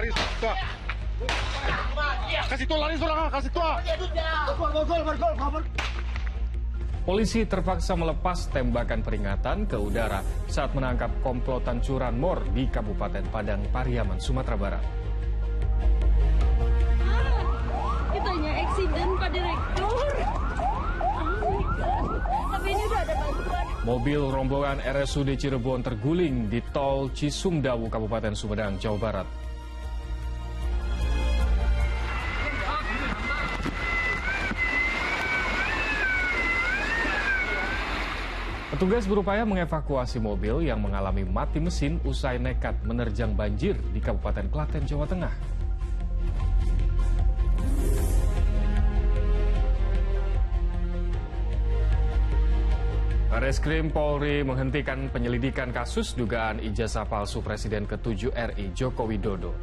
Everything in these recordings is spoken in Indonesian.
lari, tuh. Kasih tuh lari, surang, kasih tuh. Polisi terpaksa melepas tembakan peringatan ke udara saat menangkap komplotan curanmor di Kabupaten Padang Pariaman, Sumatera Barat. Kitanya eksiden Pak Direktur. Tapi ini udah ada bantuan. Mobil rombongan RSUD Cirebon terguling di tol Cisumdawu, Kabupaten Sumedang, Jawa Barat. Petugas berupaya mengevakuasi mobil yang mengalami mati mesin usai nekat menerjang banjir di Kabupaten Klaten, Jawa Tengah. Bareskrim Polri menghentikan penyelidikan kasus dugaan ijazah palsu Presiden ke-7 RI Joko Widodo.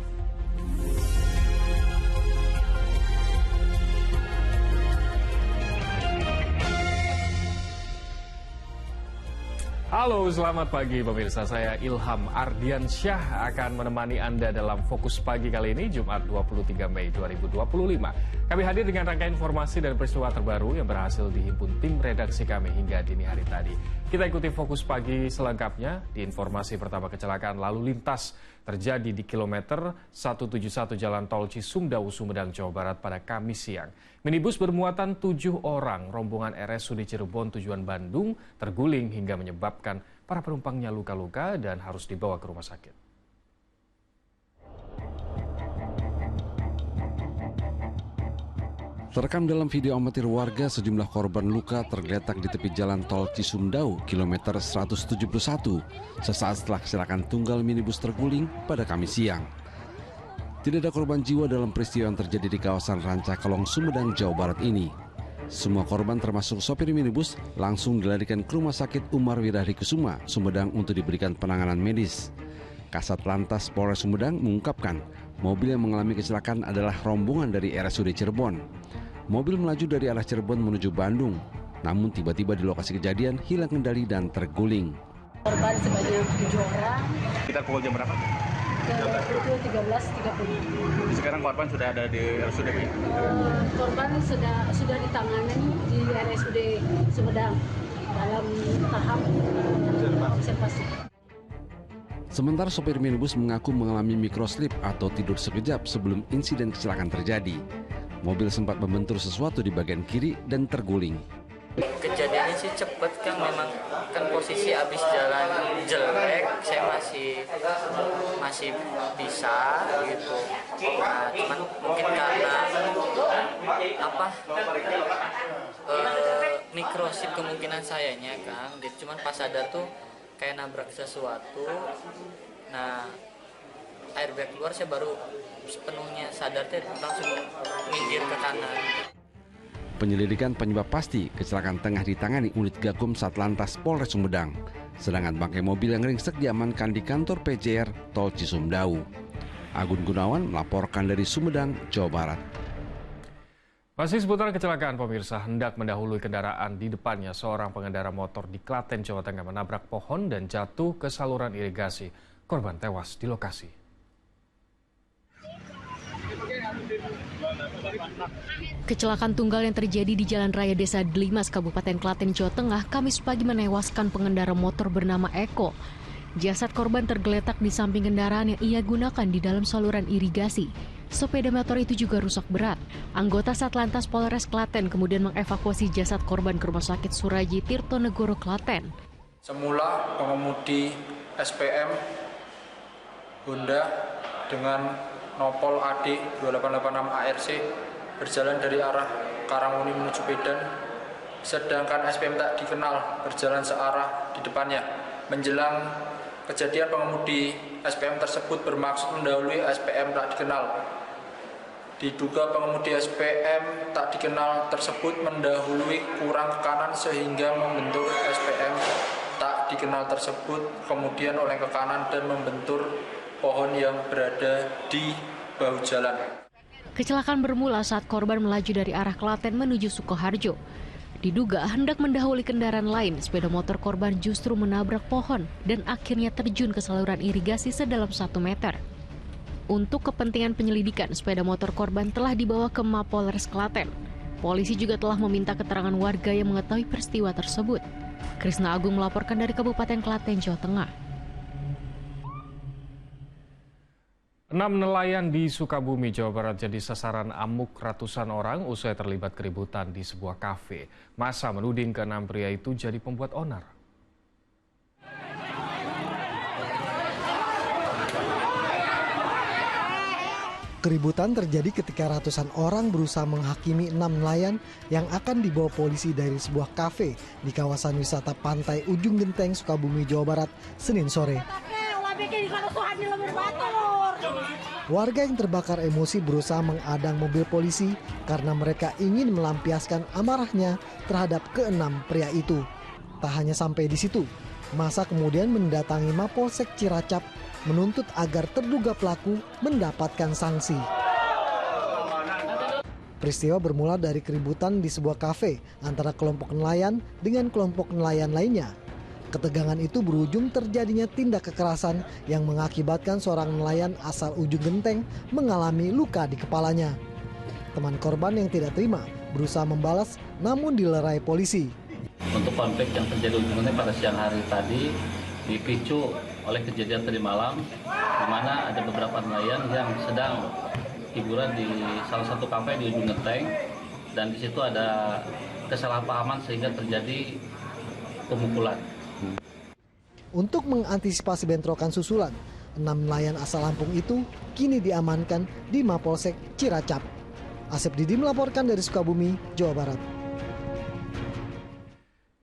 Halo, selamat pagi pemirsa. Saya Ilham Ardiansyah akan menemani Anda dalam Fokus Pagi kali ini, Jumat 23 Mei 2025. Kami hadir dengan rangkaian informasi dan peristiwa terbaru yang berhasil dihimpun tim redaksi kami hingga dini hari tadi. Kita ikuti Fokus Pagi selengkapnya. Di informasi pertama, kecelakaan lalu lintas terjadi di kilometer 171 Jalan Tol Cisumdawu, Sumedang, Jawa Barat pada Kamis siang. Minibus bermuatan 7 orang rombongan RSUD Cirebon tujuan Bandung terguling hingga menyebabkan para penumpangnya luka-luka dan harus dibawa ke rumah sakit. Terekam dalam video amatir warga, sejumlah korban luka tergeletak di tepi jalan tol Cisumdawu, kilometer 171, sesaat setelah kecelakaan tunggal minibus terguling pada Kamis siang. Tidak ada korban jiwa dalam peristiwa yang terjadi di kawasan Rancakalong, Sumedang, Jawa Barat ini. Semua korban termasuk sopir minibus langsung dilarikan ke Rumah Sakit Umar Wirahdi Kusuma, Sumedang untuk diberikan penanganan medis. Kasat Lantas Polres Sumedang mengungkapkan mobil yang mengalami kecelakaan adalah rombongan dari RSUD Cirebon. Mobil melaju dari arah Cirebon menuju Bandung, namun tiba-tiba di lokasi kejadian hilang kendali dan terguling. Korban sebanyak 7 orang. Kita pukul jam berapa? Pukul 13.30. Sekarang korban sudah ada di RSUD. Korban sudah ditangani di RSUD Sumedang dalam tahap observasi. Sementara sopir minibus mengaku mengalami microslip atau tidur sekejap sebelum insiden kecelakaan terjadi. Mobil sempat membentur sesuatu di bagian kiri dan terguling. Kejadiannya sih cepet kan, memang kan posisi habis jalan jelek, saya masih bisa gitu. Nah, cuman mungkin karena mikroslip kemungkinan sayanya kan, jadi cuman pas sadar tuh kayak nabrak sesuatu. Nah, airbag keluar, saya baru sepenuhnya sadar, langsung minggir ke kanan. Penyelidikan penyebab pasti kecelakaan tengah ditangani unit Gakum Satlantas Polres Sumedang. Sedangkan bangkai mobil yang ringsek diamankan di kantor PJR Tol Cisumdawu. Agun Gunawan melaporkan dari Sumedang, Jawa Barat. Masih seputar kecelakaan pemirsa, hendak mendahului kendaraan di depannya, seorang pengendara motor di Klaten, Jawa Tengah menabrak pohon dan jatuh ke saluran irigasi. Korban tewas di lokasi. Kecelakaan tunggal yang terjadi di Jalan Raya Desa Delimas, Kabupaten Klaten, Jawa Tengah, Kamis pagi menewaskan pengendara motor bernama Eko. Jasad korban tergeletak di samping kendaraan yang ia gunakan di dalam saluran irigasi. Sepeda motor itu juga rusak berat. Anggota Satlantas Polres Klaten kemudian mengevakuasi jasad korban ke Rumah Sakit Suraji Tirtonegoro, Klaten. Semula pengemudi SPM Honda dengan nopol AD 2886 ARC berjalan dari arah Karangmuni menuju Medan, sedangkan SPM tak dikenal berjalan searah di depannya. Menjelang kejadian, pengemudi SPM tersebut bermaksud mendahului SPM tak dikenal. Diduga pengemudi SPM tak dikenal tersebut mendahului kurang ke kanan sehingga membentur SPM tak dikenal tersebut, kemudian oleng ke kanan dan membentur pohon yang berada di bahu jalan. Kecelakaan bermula saat korban melaju dari arah Klaten menuju Sukoharjo. Diduga hendak mendahului kendaraan lain, sepeda motor korban justru menabrak pohon dan akhirnya terjun ke saluran irigasi sedalam 1 meter. Untuk kepentingan penyelidikan, sepeda motor korban telah dibawa ke Mapolres Klaten. Polisi juga telah meminta keterangan warga yang mengetahui peristiwa tersebut. Krisna Agung melaporkan dari Kabupaten Klaten, Jawa Tengah. 6 nelayan di Sukabumi, Jawa Barat jadi sasaran amuk ratusan orang usai terlibat keributan di sebuah kafe. Massa menuding ke-6 pria itu jadi pembuat onar. Keributan terjadi ketika ratusan orang berusaha menghakimi 6 nelayan yang akan dibawa polisi dari sebuah kafe di kawasan wisata Pantai Ujung Genteng, Sukabumi, Jawa Barat, Senin sore. Warga yang terbakar emosi berusaha mengadang mobil polisi karena mereka ingin melampiaskan amarahnya terhadap ke-6 pria itu. Tak hanya sampai di situ, massa kemudian mendatangi Mapolsek Ciracap menuntut agar terduga pelaku mendapatkan sanksi. Peristiwa bermula dari keributan di sebuah kafe antara kelompok nelayan dengan kelompok nelayan lainnya. Ketegangan itu berujung terjadinya tindak kekerasan yang mengakibatkan seorang nelayan asal Ujung Genteng mengalami luka di kepalanya. Teman korban yang tidak terima berusaha membalas namun dilerai polisi. Untuk konflik yang terjadi Ujung Genteng pada siang hari tadi dipicu oleh kejadian tadi malam, di mana ada beberapa nelayan yang sedang hiburan di salah satu kafe di Ujung Genteng, dan di situ ada kesalahpahaman sehingga terjadi pemukulan. Untuk mengantisipasi bentrokan susulan, 6 nelayan asal Lampung itu kini diamankan di Mapolsek Ciracap. Asep Didi melaporkan dari Sukabumi, Jawa Barat.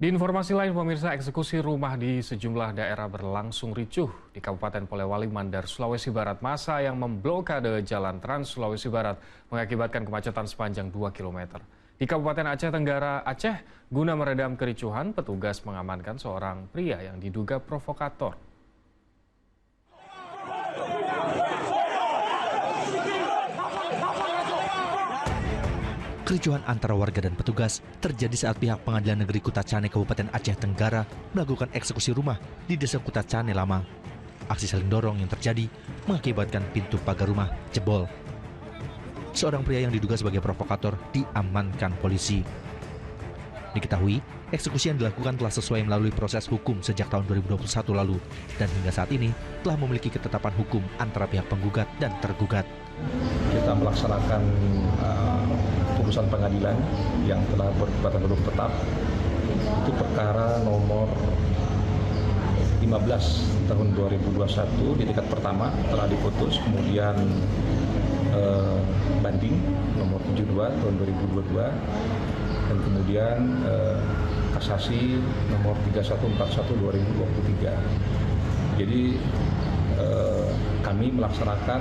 Di informasi lain, pemirsa, eksekusi rumah di sejumlah daerah berlangsung ricuh. Di Kabupaten Polewali Mandar, Sulawesi Barat, massa yang memblokade jalan Trans Sulawesi Barat mengakibatkan kemacetan sepanjang 2 km. Di Kabupaten Aceh Tenggara, Aceh, guna meredam kericuhan, petugas mengamankan seorang pria yang diduga provokator. Kericuhan antara warga dan petugas terjadi saat pihak Pengadilan Negeri Kutacane Kabupaten Aceh Tenggara melakukan eksekusi rumah di Desa Kutacane Lama. Aksi saling dorong yang terjadi mengakibatkan pintu pagar rumah jebol. Seorang pria yang diduga sebagai provokator diamankan polisi. Diketahui, eksekusi yang dilakukan telah sesuai melalui proses hukum sejak tahun 2021 lalu dan hingga saat ini telah memiliki ketetapan hukum antara pihak penggugat dan tergugat. Kita melaksanakan putusan pengadilan yang telah berkekuatan hukum tetap. Itu perkara nomor 15 tahun 2021 di tingkat pertama telah diputus, kemudian banding nomor 72 tahun 2022, dan kemudian kasasi nomor 3141 2023. Jadi kami melaksanakan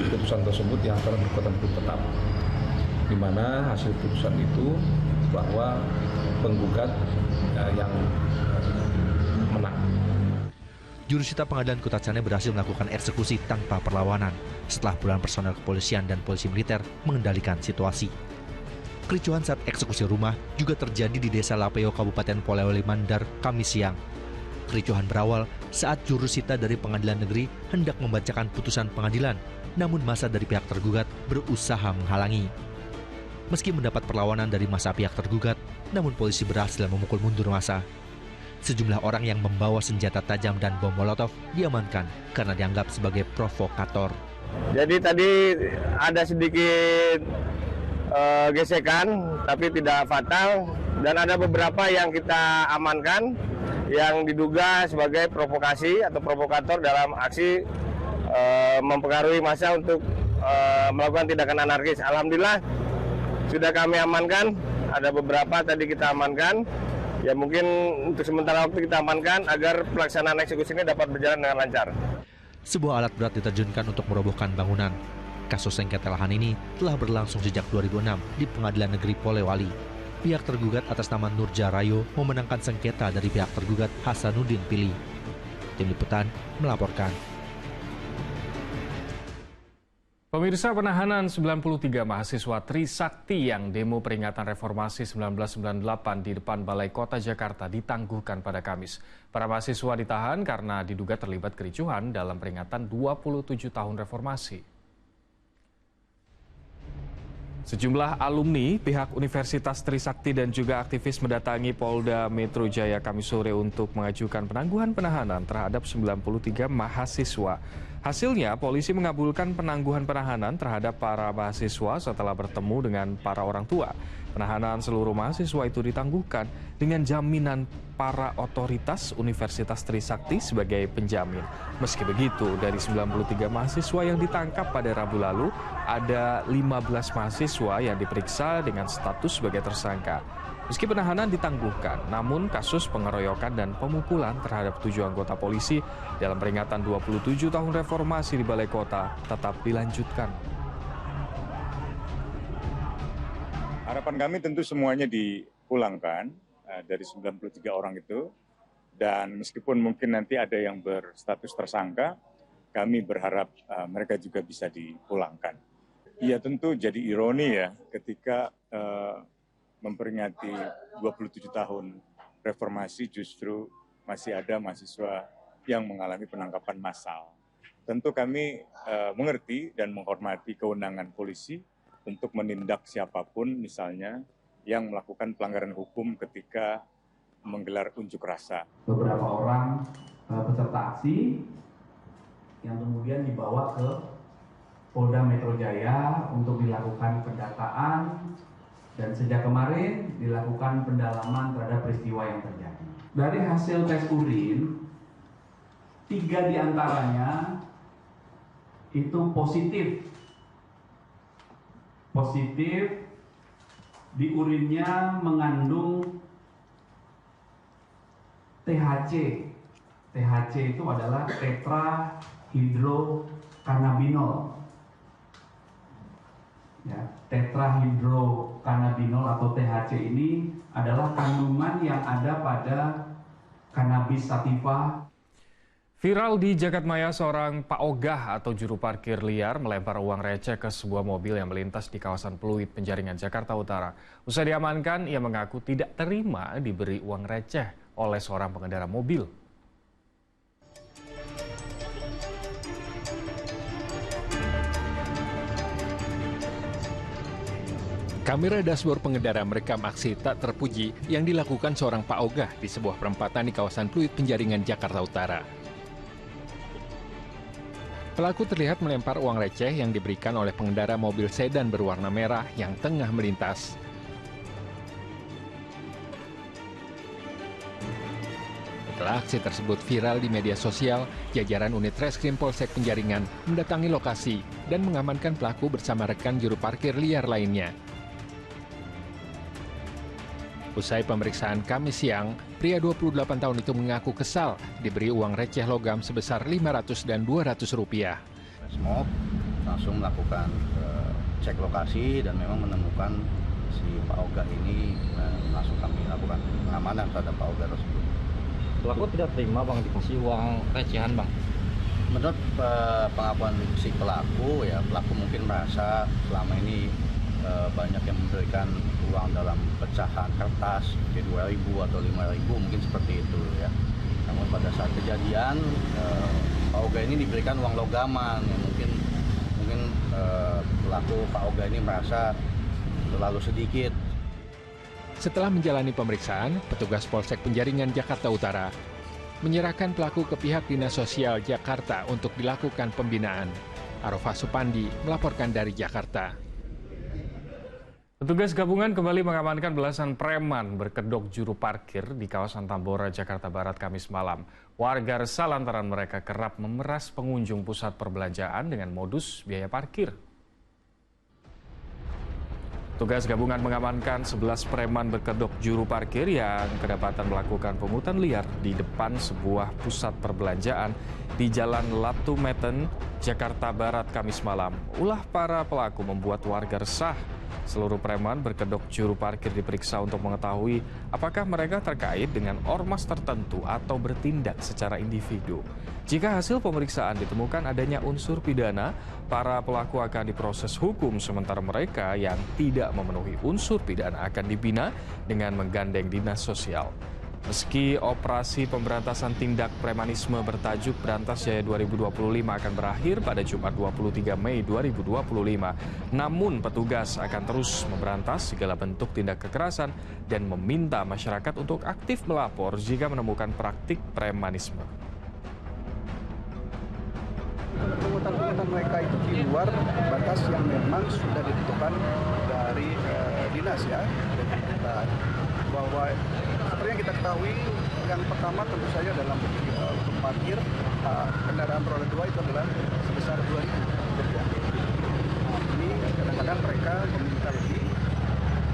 putusan tersebut yang telah berkekuatan hukum tetap, di mana hasil putusan itu bahwa penggugat yang menang. Jurusita Pengadilan Kutacane berhasil melakukan eksekusi tanpa perlawanan setelah puluhan personel kepolisian dan polisi militer mengendalikan situasi. Kericuhan saat eksekusi rumah juga terjadi di Desa Lapeo, Kabupaten Polewali Mandar, Kamis siang. Kericuhan berawal saat jurusita dari Pengadilan Negeri hendak membacakan putusan pengadilan, namun massa dari pihak tergugat berusaha menghalangi. Meski mendapat perlawanan dari massa pihak tergugat, namun polisi berhasil memukul mundur massa. Sejumlah orang yang membawa senjata tajam dan bom molotov diamankan karena dianggap sebagai provokator. Jadi tadi ada sedikit gesekan, tapi tidak fatal, dan ada beberapa yang kita amankan yang diduga sebagai provokasi atau provokator dalam aksi mempengaruhi massa untuk melakukan tindakan anarkis. Alhamdulillah sudah kami amankan, ada beberapa tadi kita amankan. Ya mungkin untuk sementara waktu kita amankan agar pelaksanaan eksekusi ini dapat berjalan dengan lancar. Sebuah alat berat diterjunkan untuk merobohkan bangunan. Kasus sengketa lahan ini telah berlangsung sejak 2006 di Pengadilan Negeri Polewali. Pihak tergugat atas nama Nurja Rayo memenangkan sengketa dari pihak tergugat Hasanuddin Pili. Tim Liputan melaporkan. Pemirsa, penahanan 93 mahasiswa Trisakti yang demo peringatan reformasi 1998 di depan Balai Kota Jakarta ditangguhkan pada Kamis. Para mahasiswa ditahan karena diduga terlibat kericuhan dalam peringatan 27 tahun reformasi. Sejumlah alumni pihak Universitas Trisakti dan juga aktivis mendatangi Polda Metro Jaya Kamis sore untuk mengajukan penangguhan penahanan terhadap 93 mahasiswa. Hasilnya, polisi mengabulkan penangguhan penahanan terhadap para mahasiswa setelah bertemu dengan para orang tua. Penahanan seluruh mahasiswa itu ditangguhkan dengan jaminan para otoritas Universitas Trisakti sebagai penjamin. Meski begitu, dari 93 mahasiswa yang ditangkap pada Rabu lalu, ada 15 mahasiswa yang diperiksa dengan status sebagai tersangka. Meski penahanan ditangguhkan, namun kasus pengeroyokan dan pemukulan terhadap 7 anggota polisi dalam peringatan 27 tahun reformasi di Balai Kota tetap dilanjutkan. Harapan kami tentu semuanya dipulangkan dari 93 orang itu, dan meskipun mungkin nanti ada yang berstatus tersangka, kami berharap mereka juga bisa dipulangkan. Ya tentu jadi ironi ya ketika memperingati 27 tahun reformasi justru masih ada mahasiswa yang mengalami penangkapan massal. Tentu kami mengerti dan menghormati kewenangan polisi untuk menindak siapapun misalnya yang melakukan pelanggaran hukum ketika menggelar unjuk rasa. Beberapa orang peserta aksi yang kemudian dibawa ke Polda Metro Jaya untuk dilakukan pendataan, dan sejak kemarin dilakukan pendalaman terhadap peristiwa yang terjadi. Dari hasil tes urin, 3 diantaranya itu positif di urinnya mengandung THC. THC itu adalah tetrahydrocannabinol. Ya, tetrahydrocannabinol atau THC ini adalah kandungan yang ada pada cannabis sativa. Viral di Jagadmaya, seorang Pak Ogah atau juru parkir liar melempar uang receh ke sebuah mobil yang melintas di kawasan Pluit, Penjaringan, Jakarta Utara. Usai diamankan, ia mengaku tidak terima diberi uang receh oleh seorang pengendara mobil. Kamera dashboard pengendara merekam aksi tak terpuji yang dilakukan seorang Pak Ogah di sebuah perempatan di kawasan Pluit, Penjaringan, Jakarta Utara. Pelaku terlihat melempar uang receh yang diberikan oleh pengendara mobil sedan berwarna merah yang tengah melintas. Setelah aksi tersebut viral di media sosial, jajaran unit Reskrim Polsek Penjaringan mendatangi lokasi dan mengamankan pelaku bersama rekan juru parkir liar lainnya. Usai pemeriksaan Kamis siang, pria 28 tahun itu mengaku kesal diberi uang receh logam sebesar 500 dan 200 rupiah. Smob langsung melakukan cek lokasi dan memang menemukan si Pak Ogah ini, langsung kami lakukan pengamanan terhadap Pak Ogah tersebut. Pelaku tidak terima bang dikasih uang recehan bang. Menurut pengakuan si pelaku, ya pelaku mungkin merasa selama ini banyak yang memberikan uang dalam pecahan kertas, jadi 2.000 atau 5.000 mungkin seperti itu ya. Namun pada saat kejadian Pak Ogah ini diberikan uang logaman, ya mungkin pelaku Pak Ogah ini merasa terlalu sedikit. Setelah menjalani pemeriksaan, petugas Polsek Penjaringan, Jakarta Utara menyerahkan pelaku ke pihak Dinas Sosial Jakarta untuk dilakukan pembinaan. Arofah Supandi melaporkan dari Jakarta. Petugas gabungan kembali mengamankan belasan preman berkedok juru parkir di kawasan Tambora, Jakarta Barat, Kamis malam. Warga resah lantaran mereka kerap memeras pengunjung pusat perbelanjaan dengan modus biaya parkir. Petugas gabungan mengamankan 11 preman berkedok juru parkir yang kedapatan melakukan pungutan liar di depan sebuah pusat perbelanjaan di Jalan Latumeten, Jakarta Barat, Kamis malam. Ulah para pelaku membuat warga resah. Seluruh preman berkedok juru parkir diperiksa untuk mengetahui apakah mereka terkait dengan ormas tertentu atau bertindak secara individu. Jika hasil pemeriksaan ditemukan adanya unsur pidana, para pelaku akan diproses hukum, sementara mereka yang tidak memenuhi unsur pidana akan dibina dengan menggandeng dinas sosial. Meski operasi pemberantasan tindak premanisme bertajuk Berantas Jaya 2025 akan berakhir pada Jumat 23 Mei 2025, namun petugas akan terus memberantas segala bentuk tindak kekerasan dan meminta masyarakat untuk aktif melapor jika menemukan praktik premanisme. Pungutan mereka itu di luar batas yang memang sudah ditentukan dari dinas ya. Bahwa seperti yang kita ketahui, yang pertama tentu saja dalam untuk parkir kendaraan roda 2 itu adalah sebesar 2.000 rupiah. Ini kadang-kadang mereka meminta lebih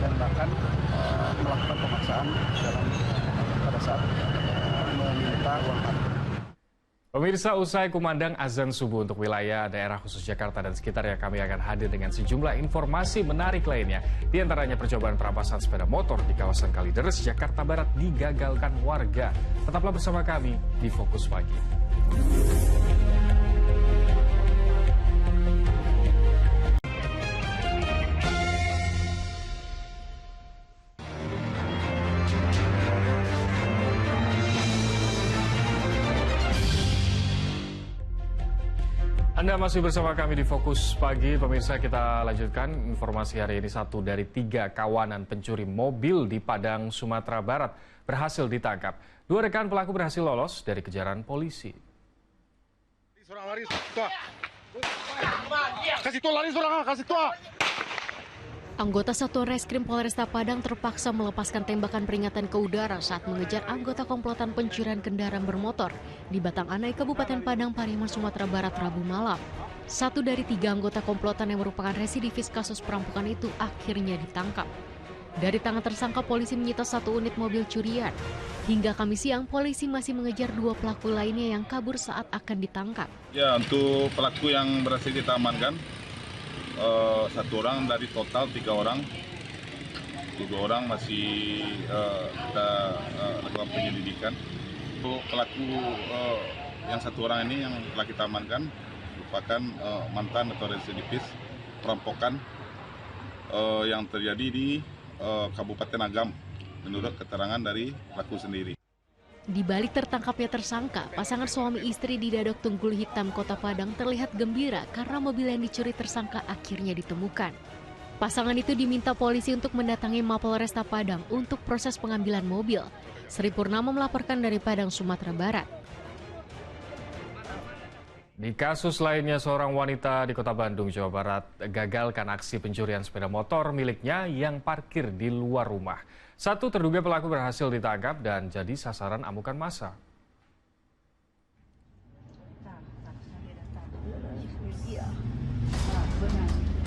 dan bahkan melakukan pemaksaan pada saat meminta uang parkir. Pemirsa, usai kumandang azan subuh untuk wilayah daerah khusus Jakarta dan sekitarnya, kami akan hadir dengan sejumlah informasi menarik lainnya. Di antaranya percobaan perampasan sepeda motor di kawasan Kalideres, Jakarta Barat digagalkan warga. Tetaplah bersama kami di Fokus Pagi. Anda masih bersama kami di Fokus Pagi. Pemirsa, kita lanjutkan informasi hari ini. 1 dari 3 kawanan pencuri mobil di Padang, Sumatera Barat berhasil ditangkap. 2 rekan pelaku berhasil lolos dari kejaran polisi. Kasih tua lari seorang, kasih tua. Anggota Satuan Reskrim Polresta Padang terpaksa melepaskan tembakan peringatan ke udara saat mengejar anggota komplotan pencurian kendaraan bermotor di Batang Anai, Kabupaten Padang Pariaman, Sumatera Barat, Rabu malam. 1 dari 3 anggota komplotan yang merupakan residivis kasus perampokan itu akhirnya ditangkap. Dari tangan tersangka, polisi menyita 1 unit mobil curian. Hingga Kamis siang, polisi masih mengejar 2 pelaku lainnya yang kabur saat akan ditangkap. Ya, untuk pelaku yang berhasil kita amankan, 1 orang dari total 3 orang. 2 orang masih kita lakukan penyelidikan. Untuk pelaku yang 1 orang ini yang telah kita amankan merupakan mantan atau residivis perampokan yang terjadi di Kabupaten Agam menurut keterangan dari pelaku sendiri. Di balik tertangkapnya tersangka, pasangan suami istri di Dadok Tunggul Hitam, Kota Padang terlihat gembira karena mobil yang dicuri tersangka akhirnya ditemukan. Pasangan itu diminta polisi untuk mendatangi Mapolresta Padang untuk proses pengambilan mobil. Sri Purnama melaporkan dari Padang, Sumatera Barat. Di kasus lainnya, seorang wanita di Kota Bandung, Jawa Barat gagalkan aksi pencurian sepeda motor miliknya yang parkir di luar rumah. 1 terduga pelaku berhasil ditangkap dan jadi sasaran amukan massa.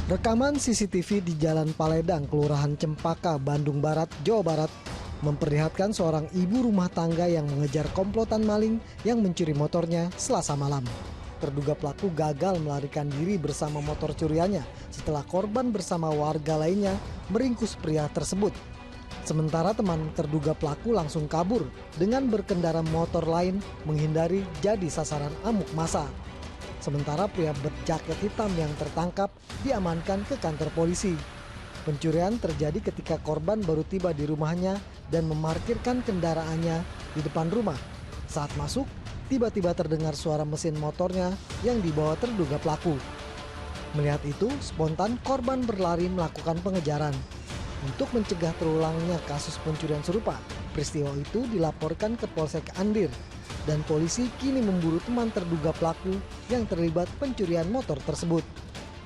Rekaman CCTV di Jalan Paledang, Kelurahan Cempaka, Bandung Barat, Jawa Barat memperlihatkan seorang ibu rumah tangga yang mengejar komplotan maling yang mencuri motornya Selasa malam. Terduga pelaku gagal melarikan diri bersama motor curiannya setelah korban bersama warga lainnya meringkus pria tersebut. Sementara teman terduga pelaku langsung kabur dengan berkendara motor lain menghindari jadi sasaran amuk massa. Sementara pria berjaket hitam yang tertangkap diamankan ke kantor polisi. Pencurian terjadi ketika korban baru tiba di rumahnya dan memarkirkan kendaraannya di depan rumah. Saat masuk, tiba-tiba terdengar suara mesin motornya yang dibawa terduga pelaku. Melihat itu, spontan korban berlari melakukan pengejaran. Untuk mencegah terulangnya kasus pencurian serupa, peristiwa itu dilaporkan ke Polsek Andir dan polisi kini memburu teman terduga pelaku yang terlibat pencurian motor tersebut.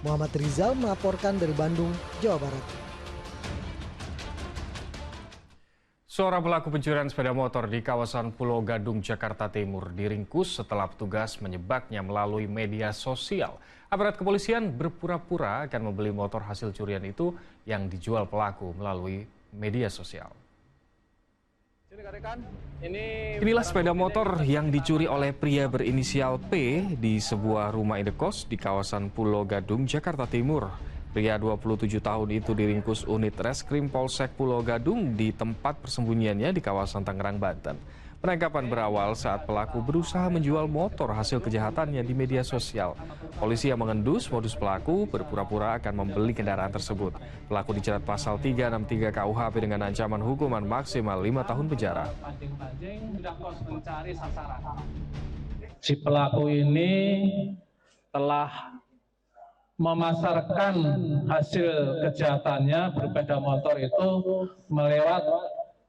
Muhammad Rizal melaporkan dari Bandung, Jawa Barat. Seorang pelaku pencurian sepeda motor di kawasan Pulau Gadung, Jakarta Timur diringkus setelah petugas menyebaknya melalui media sosial. Aparat kepolisian berpura-pura akan membeli motor hasil curian itu yang dijual pelaku melalui media sosial. Inilah sepeda motor yang dicuri oleh pria berinisial P di sebuah rumah indekos di kawasan Pulau Gadung, Jakarta Timur. Pria 27 tahun itu diringkus unit Reskrim Polsek Pulau Gadung di tempat persembunyiannya di kawasan Tangerang, Banten. Penangkapan berawal saat pelaku berusaha menjual motor hasil kejahatannya di media sosial. Polisi yang mengendus modus pelaku berpura-pura akan membeli kendaraan tersebut. Pelaku dijerat pasal 363 KUHP dengan ancaman hukuman maksimal 5 tahun penjara. Si pelaku ini telah memasarkan hasil kejahatannya bersepeda motor itu melewat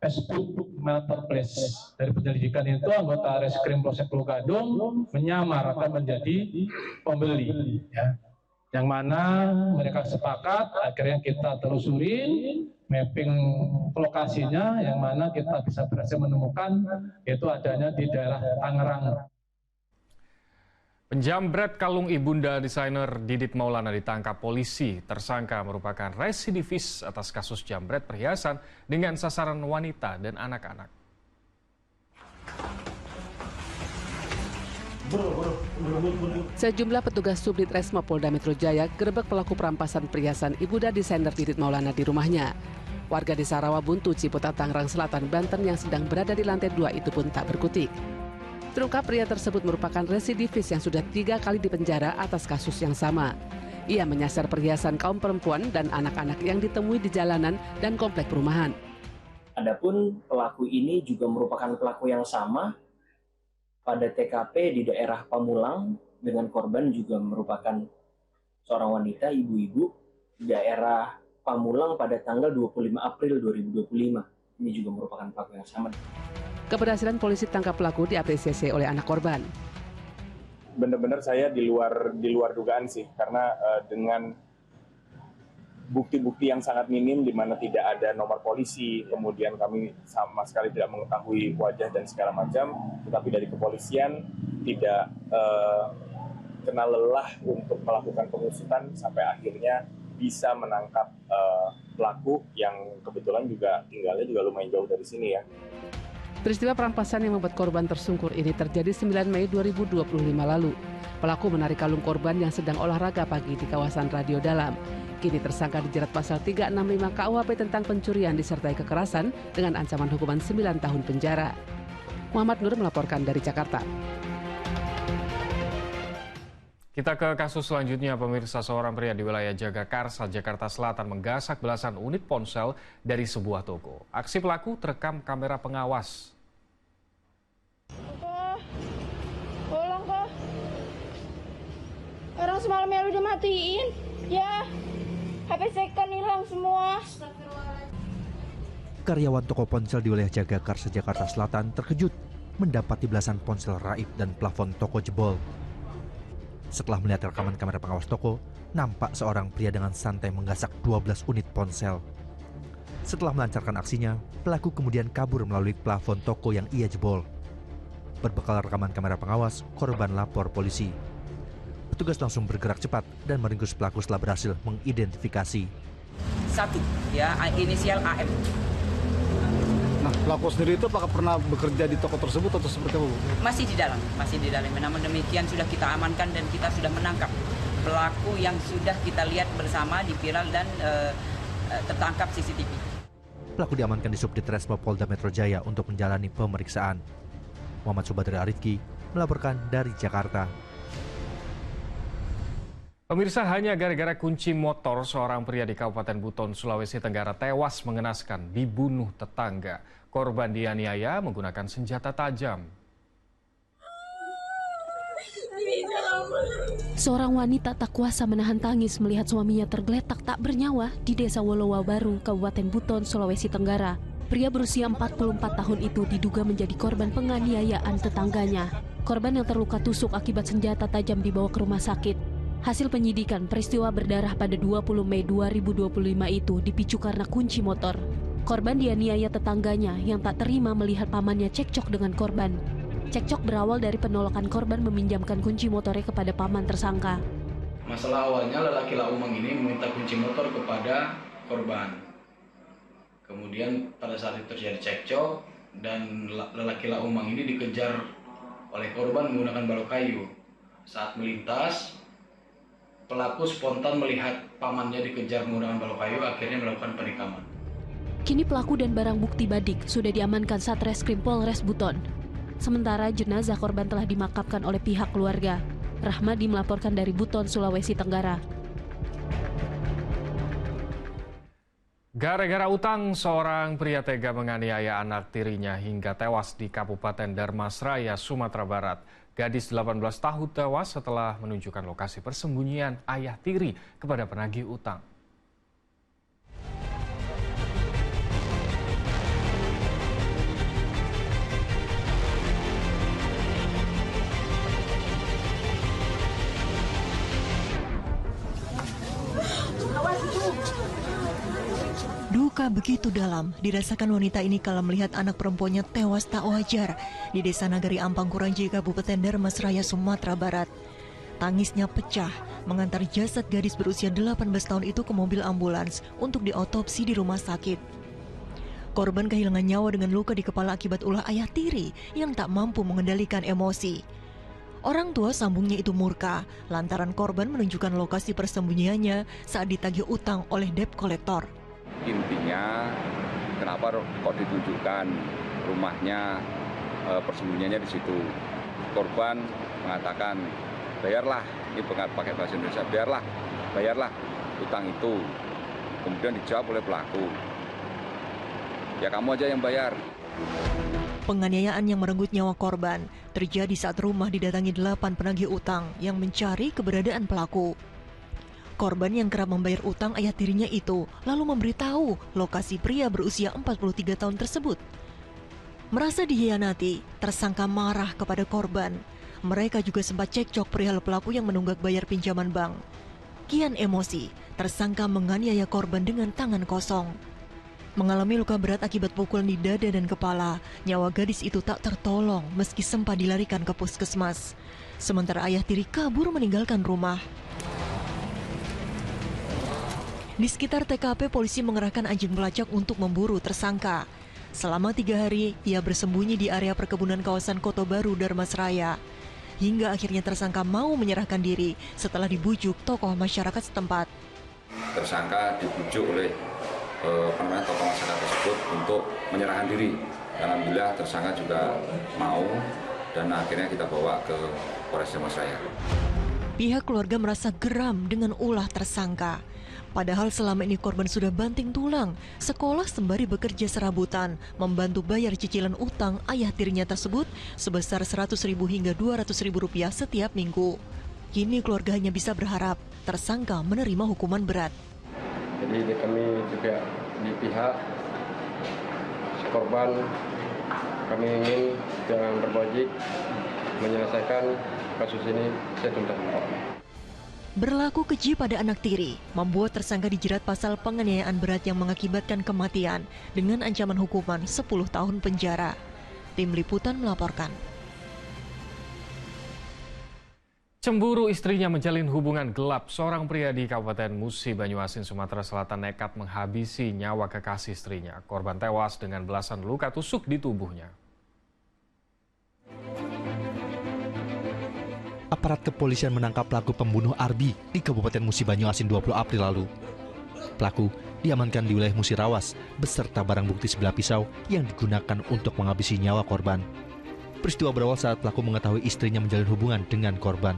Facebook Marketplace. Dari penyelidikan itu, anggota Reskrim Polsek Pulau Gadung menyamar akan menjadi pembeli, ya. Yang mana mereka sepakat, akhirnya kita telusurin, mapping lokasinya, yang mana kita bisa berhasil menemukan itu adanya di daerah Tangerang. Penjamret kalung ibunda desainer Didit Maulana ditangkap polisi. Tersangka merupakan residivis atas kasus jambret perhiasan dengan sasaran wanita dan anak-anak. Sejumlah petugas Subdit Resmo Polda Metro Jaya gerebek pelaku perampasan perhiasan ibunda desainer Didit Maulana di rumahnya. Warga desa Rawabuntu, Ciputat, Tangerang Selatan, Banten yang sedang berada di lantai 2 itu pun tak berkutik. Terungkap pria tersebut merupakan residivis yang sudah 3 kali dipenjara atas kasus yang sama. Ia menyasar perhiasan kaum perempuan dan anak-anak yang ditemui di jalanan dan komplek perumahan. Adapun pelaku ini juga merupakan pelaku yang sama pada TKP di daerah Pamulang dengan korban juga merupakan seorang wanita, ibu-ibu di daerah Pamulang pada tanggal 25 April 2025. Ini juga merupakan pelaku yang sama. Keberhasilan polisi tangkap pelaku diapresiasi oleh anak korban. Benar-benar saya di luar dugaan sih, karena dengan bukti-bukti yang sangat minim di mana tidak ada nomor polisi, kemudian kami sama sekali tidak mengetahui wajah dan segala macam, tetapi dari kepolisian tidak kenal lelah untuk melakukan pengusutan sampai akhirnya bisa menangkap pelaku yang kebetulan juga tinggalnya juga lumayan jauh dari sini ya. Peristiwa perampasan yang membuat korban tersungkur ini terjadi 9 Mei 2025 lalu. Pelaku menarik kalung korban yang sedang olahraga pagi di kawasan Radio Dalam. Kini tersangka dijerat pasal 365 KUHP tentang pencurian disertai kekerasan dengan ancaman hukuman 9 tahun penjara. Muhammad Nur melaporkan dari Jakarta. Kita ke kasus selanjutnya, pemirsa. Seorang pria di wilayah Jagakarsa, Jakarta Selatan menggasak belasan unit ponsel dari sebuah toko. Aksi pelaku terekam kamera pengawas. Tolong kok. Orang semalamnya udah matiin. Ya, HP second hilang semua. Karyawan toko ponsel di wilayah Jagakarsa, Jakarta Selatan terkejut mendapati belasan ponsel raib dan plafon toko jebol. Setelah melihat rekaman kamera pengawas toko, nampak seorang pria dengan santai menggasak 12 unit ponsel. Setelah melancarkan aksinya, pelaku kemudian kabur melalui plafon toko yang ia jebol. Berbekal rekaman kamera pengawas, korban lapor polisi. Petugas langsung bergerak cepat dan meringkus pelaku setelah berhasil mengidentifikasi. 1, ya, inisial AM. Nah, pelaku sendiri itu apakah pernah bekerja di toko tersebut atau seperti apa, Bu? Masih di dalam. Namun demikian sudah kita amankan dan kita sudah menangkap pelaku yang sudah kita lihat bersama di viral dan tertangkap CCTV. Pelaku diamankan di Subdit Resmo Polda Metro Jaya untuk menjalani pemeriksaan. Muhammad Subadri Arifki melaporkan dari Jakarta. Pemirsa, hanya gara-gara kunci motor, seorang pria di Kabupaten Buton, Sulawesi Tenggara tewas mengenaskan dibunuh tetangga. Korban dianiaya menggunakan senjata tajam. Seorang wanita tak kuasa menahan tangis melihat suaminya tergeletak tak bernyawa di Desa Wolowa Baru, Kabupaten Buton, Sulawesi Tenggara. Pria berusia 44 tahun itu diduga menjadi korban penganiayaan tetangganya. Korban yang terluka tusuk akibat senjata tajam dibawa ke rumah sakit. Hasil penyidikan, peristiwa berdarah pada 20 Mei 2025 itu dipicu karena kunci motor. Korban dianiaya tetangganya yang tak terima melihat pamannya cekcok dengan korban. Cekcok berawal dari penolakan korban meminjamkan kunci motornya kepada paman tersangka. Masalah awalnya lelaki Laumang ini meminta kunci motor kepada korban. Kemudian pada saat itu terjadi cekcok dan lelaki Laumang ini dikejar oleh korban menggunakan balok kayu. Saat melintas, pelaku spontan melihat pamannya dikejar menggunakan balok kayu, akhirnya melakukan penikaman. Kini pelaku dan barang bukti badik sudah diamankan Satreskrim Polres Buton. Sementara jenazah korban telah dimakamkan oleh pihak keluarga. Rahmadi melaporkan dari Buton, Sulawesi Tenggara. Gara-gara utang, seorang pria tega menganiaya anak tirinya hingga tewas di Kabupaten Dharmasraya, Sumatera Barat. Gadis 18 tahun tewas setelah menunjukkan lokasi persembunyian ayah tiri kepada penagih utang. Duka begitu dalam dirasakan wanita ini kala melihat anak perempuannya tewas tak wajar di Desa Nagari Ampang Kuranji, Kabupaten Dharmasraya, Sumatera Barat. Tangisnya pecah mengantar jasad gadis berusia 18 tahun itu ke mobil ambulans untuk diotopsi di rumah sakit. Korban kehilangan nyawa dengan luka di kepala akibat ulah ayah tiri yang tak mampu mengendalikan emosi. Orang tua sambungnya itu murka lantaran korban menunjukkan lokasi persembunyiannya saat ditagih utang oleh debt collector. Intinya kenapa kok ditunjukkan rumahnya, persembunyiannya di situ. Korban mengatakan, bayarlah, ini pakai bahasa Indonesia, bayarlah utang itu. Kemudian dijawab oleh pelaku, ya kamu aja yang bayar. Penganiayaan yang merenggut nyawa korban terjadi saat rumah didatangi 8 penagih utang yang mencari keberadaan pelaku. Korban yang kerap membayar utang ayah tirinya itu lalu memberitahu lokasi pria berusia 43 tahun tersebut. Merasa dihianati, tersangka marah kepada korban. Mereka juga sempat cekcok perihal pelaku yang menunggak bayar pinjaman bank. Kian emosi, tersangka menganiaya korban dengan tangan kosong. Mengalami luka berat akibat pukulan di dada dan kepala, nyawa gadis itu tak tertolong meski sempat dilarikan ke puskesmas. Sementara ayah tiri kabur meninggalkan rumah. Di sekitar TKP, polisi mengerahkan anjing pelacak untuk memburu tersangka. Selama 3 hari, ia bersembunyi di area perkebunan kawasan Kota Baru, Dharmasraya. Hingga akhirnya tersangka mau menyerahkan diri setelah dibujuk tokoh masyarakat setempat. Tersangka dibujuk oleh tokoh masyarakat tersebut untuk menyerahkan diri. Dan alhamdulillah tersangka juga mau dan akhirnya kita bawa ke Polres Dharmasraya. Pihak keluarga merasa geram dengan ulah tersangka. Padahal selama ini korban sudah banting tulang, sekolah sembari bekerja serabutan, membantu bayar cicilan utang ayah tirinya tersebut sebesar Rp100.000 hingga Rp200.000 setiap minggu. Kini keluarga hanya bisa berharap tersangka menerima hukuman berat. Jadi kami juga di pihak si korban, kami ingin jangan berwajib menyelesaikan kasus ini setuntas-tuntasnya. Berlaku keji pada anak tiri, membuat tersangka dijerat pasal penganiayaan berat yang mengakibatkan kematian dengan ancaman hukuman 10 tahun penjara. Tim Liputan melaporkan. Cemburu istrinya menjalin hubungan gelap, seorang pria di Kabupaten Musi, Banyuasin, Sumatera Selatan nekat menghabisi nyawa kekasih istrinya. Korban tewas dengan belasan luka tusuk di tubuhnya. Aparat kepolisian menangkap pelaku pembunuh Ardi di Kabupaten Musi, Banyuasin 20 April lalu. Pelaku diamankan di wilayah Musi Rawas beserta barang bukti sebilah pisau yang digunakan untuk menghabisi nyawa korban. Peristiwa berawal saat pelaku mengetahui istrinya menjalin hubungan dengan korban.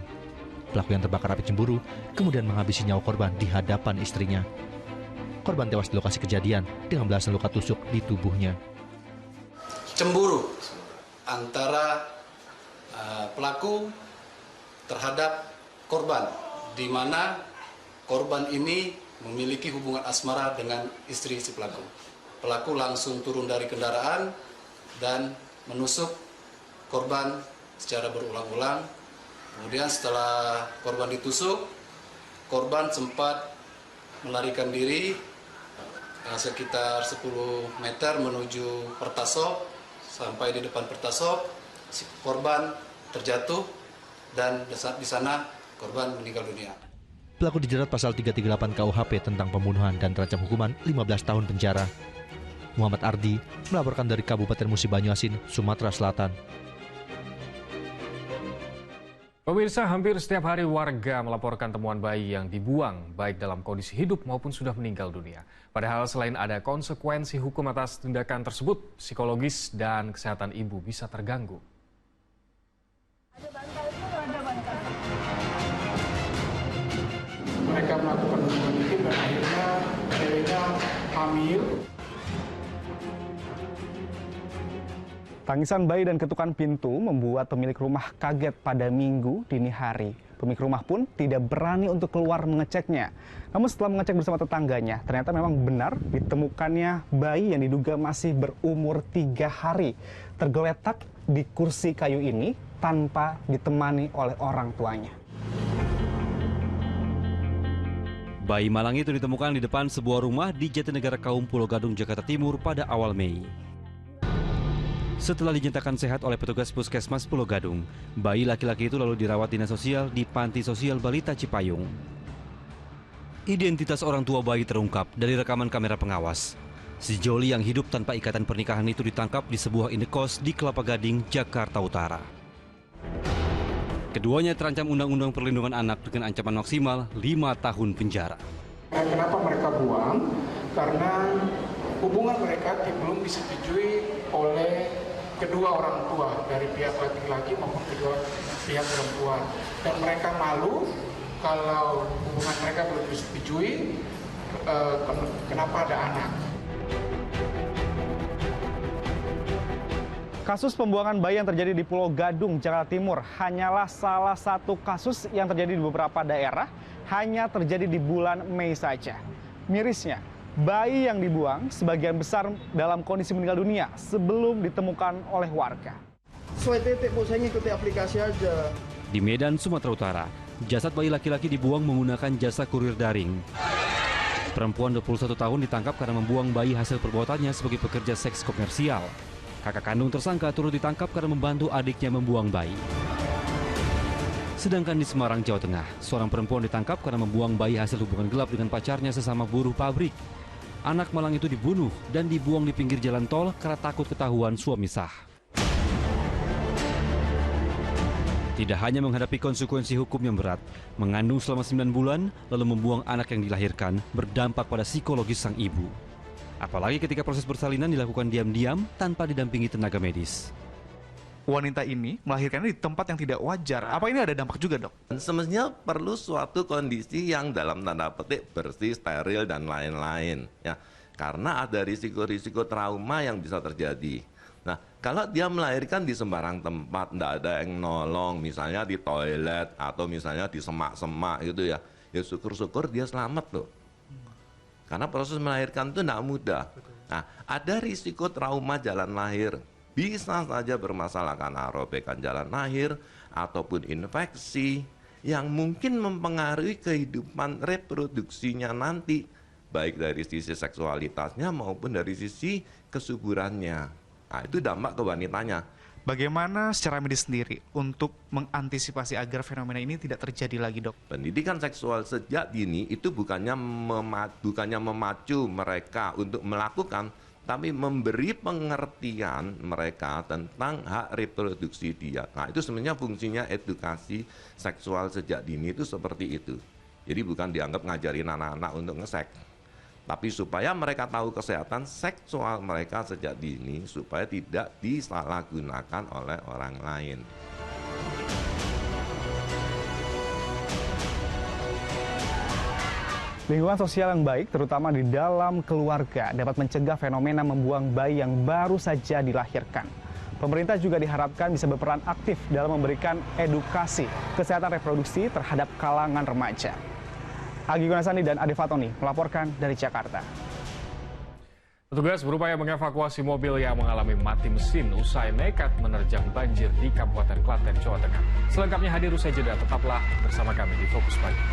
Pelaku yang terbakar api cemburu kemudian menghabisi nyawa korban di hadapan istrinya. Korban tewas di lokasi kejadian dengan belasan luka tusuk di tubuhnya. Cemburu antara pelaku terhadap korban, di mana korban ini memiliki hubungan asmara dengan istri si pelaku. Pelaku langsung turun dari kendaraan dan menusuk korban secara berulang-ulang. Kemudian setelah korban ditusuk, korban sempat melarikan diri sekitar 10 meter menuju Pertasop. Sampai di depan Pertasop, si korban terjatuh dan di sana korban meninggal dunia. Pelaku dijerat pasal 338 KUHP tentang pembunuhan dan terancam hukuman 15 tahun penjara. Muhammad Ardi melaporkan dari Kabupaten Musi, Banyuasin, Sumatera Selatan. Pemirsa, hampir setiap hari warga melaporkan temuan bayi yang dibuang, baik dalam kondisi hidup maupun sudah meninggal dunia. Padahal selain ada konsekuensi hukum atas tindakan tersebut, psikologis dan kesehatan ibu bisa terganggu. Mereka melakukan hubungan intim dan akhirnya ceweknya hamil. Tangisan bayi dan ketukan pintu membuat pemilik rumah kaget pada Minggu dini hari. Pemilik rumah pun tidak berani untuk keluar mengeceknya. Namun setelah mengecek bersama tetangganya, ternyata memang benar ditemukannya bayi yang diduga masih berumur 3 hari. Tergeletak di kursi kayu ini tanpa ditemani oleh orang tuanya. Bayi malang itu ditemukan di depan sebuah rumah di Jatinegara Kaum, Pulau Gadung, Jakarta Timur pada awal Mei. Setelah dinyatakan sehat oleh petugas Puskesmas Pulau Gadung, bayi laki-laki itu lalu dirawat dinas sosial di Panti Sosial Balita Cipayung. Identitas orang tua bayi terungkap dari rekaman kamera pengawas. Si Joli yang hidup tanpa ikatan pernikahan itu ditangkap di sebuah indekos di Kelapa Gading, Jakarta Utara. Keduanya terancam Undang-Undang Perlindungan Anak dengan ancaman maksimal 5 tahun penjara. Kenapa mereka buang? Karena hubungan mereka belum disetujui oleh kedua orang tua, dari pihak laki-laki maupun kedua pihak perempuan. Dan mereka malu kalau hubungan mereka belum disetujui, kenapa ada anak. Kasus pembuangan bayi yang terjadi di Pulau Gadung, Jakarta Timur hanyalah salah satu kasus yang terjadi di beberapa daerah, hanya terjadi di bulan Mei saja. Mirisnya, bayi yang dibuang sebagian besar dalam kondisi meninggal dunia sebelum ditemukan oleh warga. Sesuai titik, Bu, saya ngikuti aplikasi aja. Di Medan, Sumatera Utara, jasad bayi laki-laki dibuang menggunakan jasa kurir daring. Perempuan 21 tahun ditangkap karena membuang bayi hasil perbuatannya sebagai pekerja seks komersial. Kakak kandung tersangka turut ditangkap karena membantu adiknya membuang bayi. Sedangkan di Semarang, Jawa Tengah, seorang perempuan ditangkap karena membuang bayi hasil hubungan gelap dengan pacarnya sesama buruh pabrik. Anak malang itu dibunuh dan dibuang di pinggir jalan tol karena takut ketahuan suami sah. Tidak hanya menghadapi konsekuensi hukum yang berat, mengandung selama 9 bulan lalu membuang anak yang dilahirkan berdampak pada psikologis sang ibu. Apalagi ketika proses persalinan dilakukan diam-diam tanpa didampingi tenaga medis. Wanita ini melahirkannya di tempat yang tidak wajar. Apa ini ada dampak juga, Dok? Semestinya perlu suatu kondisi yang dalam tanda petik bersih, steril, dan lain-lain. Ya, karena ada risiko-risiko trauma yang bisa terjadi. Nah, kalau dia melahirkan di sembarang tempat, tidak ada yang nolong, misalnya di toilet atau misalnya di semak-semak gitu ya, ya syukur-syukur dia selamat loh. Karena proses melahirkan itu tidak mudah. Nah, ada risiko trauma jalan lahir. Bisa saja bermasalah karena robekan jalan lahir ataupun infeksi yang mungkin mempengaruhi kehidupan reproduksinya nanti, baik dari sisi seksualitasnya maupun dari sisi kesuburannya. Nah, itu dampak ke wanitanya. Bagaimana secara medis sendiri untuk mengantisipasi agar fenomena ini tidak terjadi lagi, Dok? Pendidikan seksual sejak dini itu bukannya memacu mereka untuk melakukan, tapi memberi pengertian mereka tentang hak reproduksi dia. Nah, itu sebenarnya fungsinya edukasi seksual sejak dini itu seperti itu. Jadi bukan dianggap ngajarin anak-anak untuk ngesek, tapi supaya mereka tahu kesehatan seksual mereka sejak dini supaya tidak disalahgunakan oleh orang lain. Lingkungan sosial yang baik, terutama di dalam keluarga, dapat mencegah fenomena membuang bayi yang baru saja dilahirkan. Pemerintah juga diharapkan bisa berperan aktif dalam memberikan edukasi kesehatan reproduksi terhadap kalangan remaja. Agi Gunasani dan Ade Fatoni melaporkan dari Jakarta. Petugas berupaya mengevakuasi mobil yang mengalami mati mesin usai nekat menerjang banjir di Kabupaten Klaten, Jawa Tengah. Selengkapnya hadir usai jeda, tetaplah bersama kami di Fokus Pagi.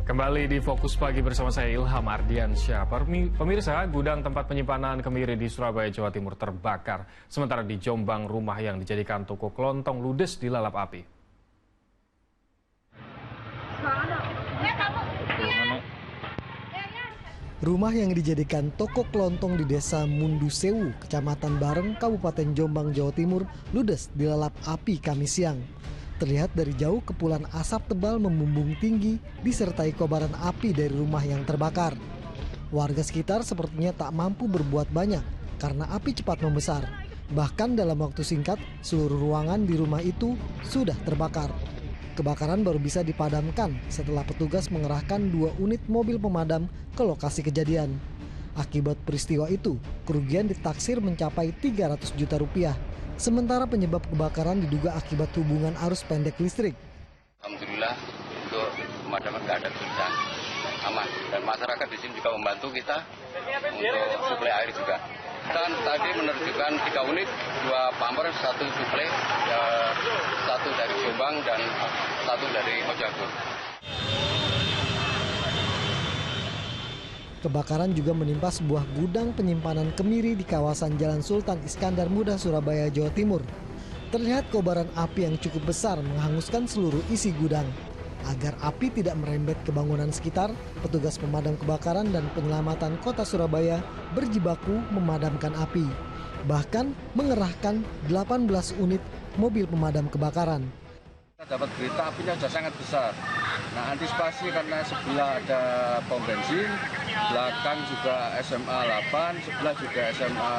Kembali di Fokus Pagi bersama saya Ilham Ardiansyah. Pemirsa, gudang tempat penyimpanan kemiri di Surabaya, Jawa Timur terbakar. Sementara di Jombang, rumah yang dijadikan toko kelontong ludes dilalap api. Rumah yang dijadikan toko kelontong di Desa Mundu Sewu, Kecamatan Bareng, Kabupaten Jombang, Jawa Timur, ludes dilalap api Kamis siang. Terlihat dari jauh kepulan asap tebal membumbung tinggi disertai kobaran api dari rumah yang terbakar. Warga sekitar sepertinya tak mampu berbuat banyak karena api cepat membesar. Bahkan dalam waktu singkat, seluruh ruangan di rumah itu sudah terbakar. Kebakaran baru bisa dipadamkan setelah petugas mengerahkan 2 unit mobil pemadam ke lokasi kejadian. Akibat peristiwa itu, kerugian ditaksir mencapai 300 juta rupiah. Sementara penyebab kebakaran diduga akibat hubungan arus pendek listrik. Alhamdulillah untuk pemadaman nggak ada kesulitan, aman. Dan masyarakat di sini juga membantu kita untuk suplai air juga. Dan tadi menerjunkan 3 unit, 2 pumper, 1 suplai, 1 dari Jombang dan 1 dari Mojagur. Kebakaran juga menimpa sebuah gudang penyimpanan kemiri di kawasan Jalan Sultan Iskandar Muda, Surabaya, Jawa Timur. Terlihat kobaran api yang cukup besar menghanguskan seluruh isi gudang. Agar api tidak merembet ke bangunan sekitar, petugas pemadam kebakaran dan penyelamatan Kota Surabaya berjibaku memadamkan api. Bahkan mengerahkan 18 unit mobil pemadam kebakaran. Kita dapat berita apinya sudah sangat besar. Nah, antisipasi karena sebelah ada pom bensin, belakang juga SMA 8, sebelah juga SMA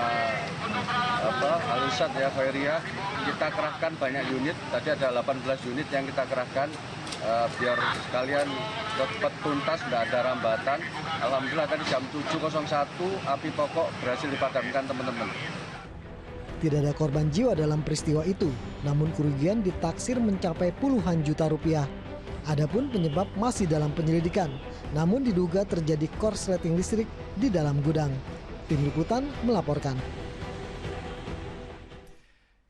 Alisat ya, Khairia. Kita kerahkan banyak unit, tadi ada 18 unit yang kita kerahkan biar sekalian cepat tuntas, tidak ada rambatan. Alhamdulillah tadi jam 7.01 api pokok berhasil dipadamkan teman-teman. Tidak ada korban jiwa dalam peristiwa itu, namun kerugian ditaksir mencapai puluhan juta rupiah. Adapun penyebab masih dalam penyelidikan, namun diduga terjadi korsleting listrik di dalam gudang. Tim Liputan melaporkan.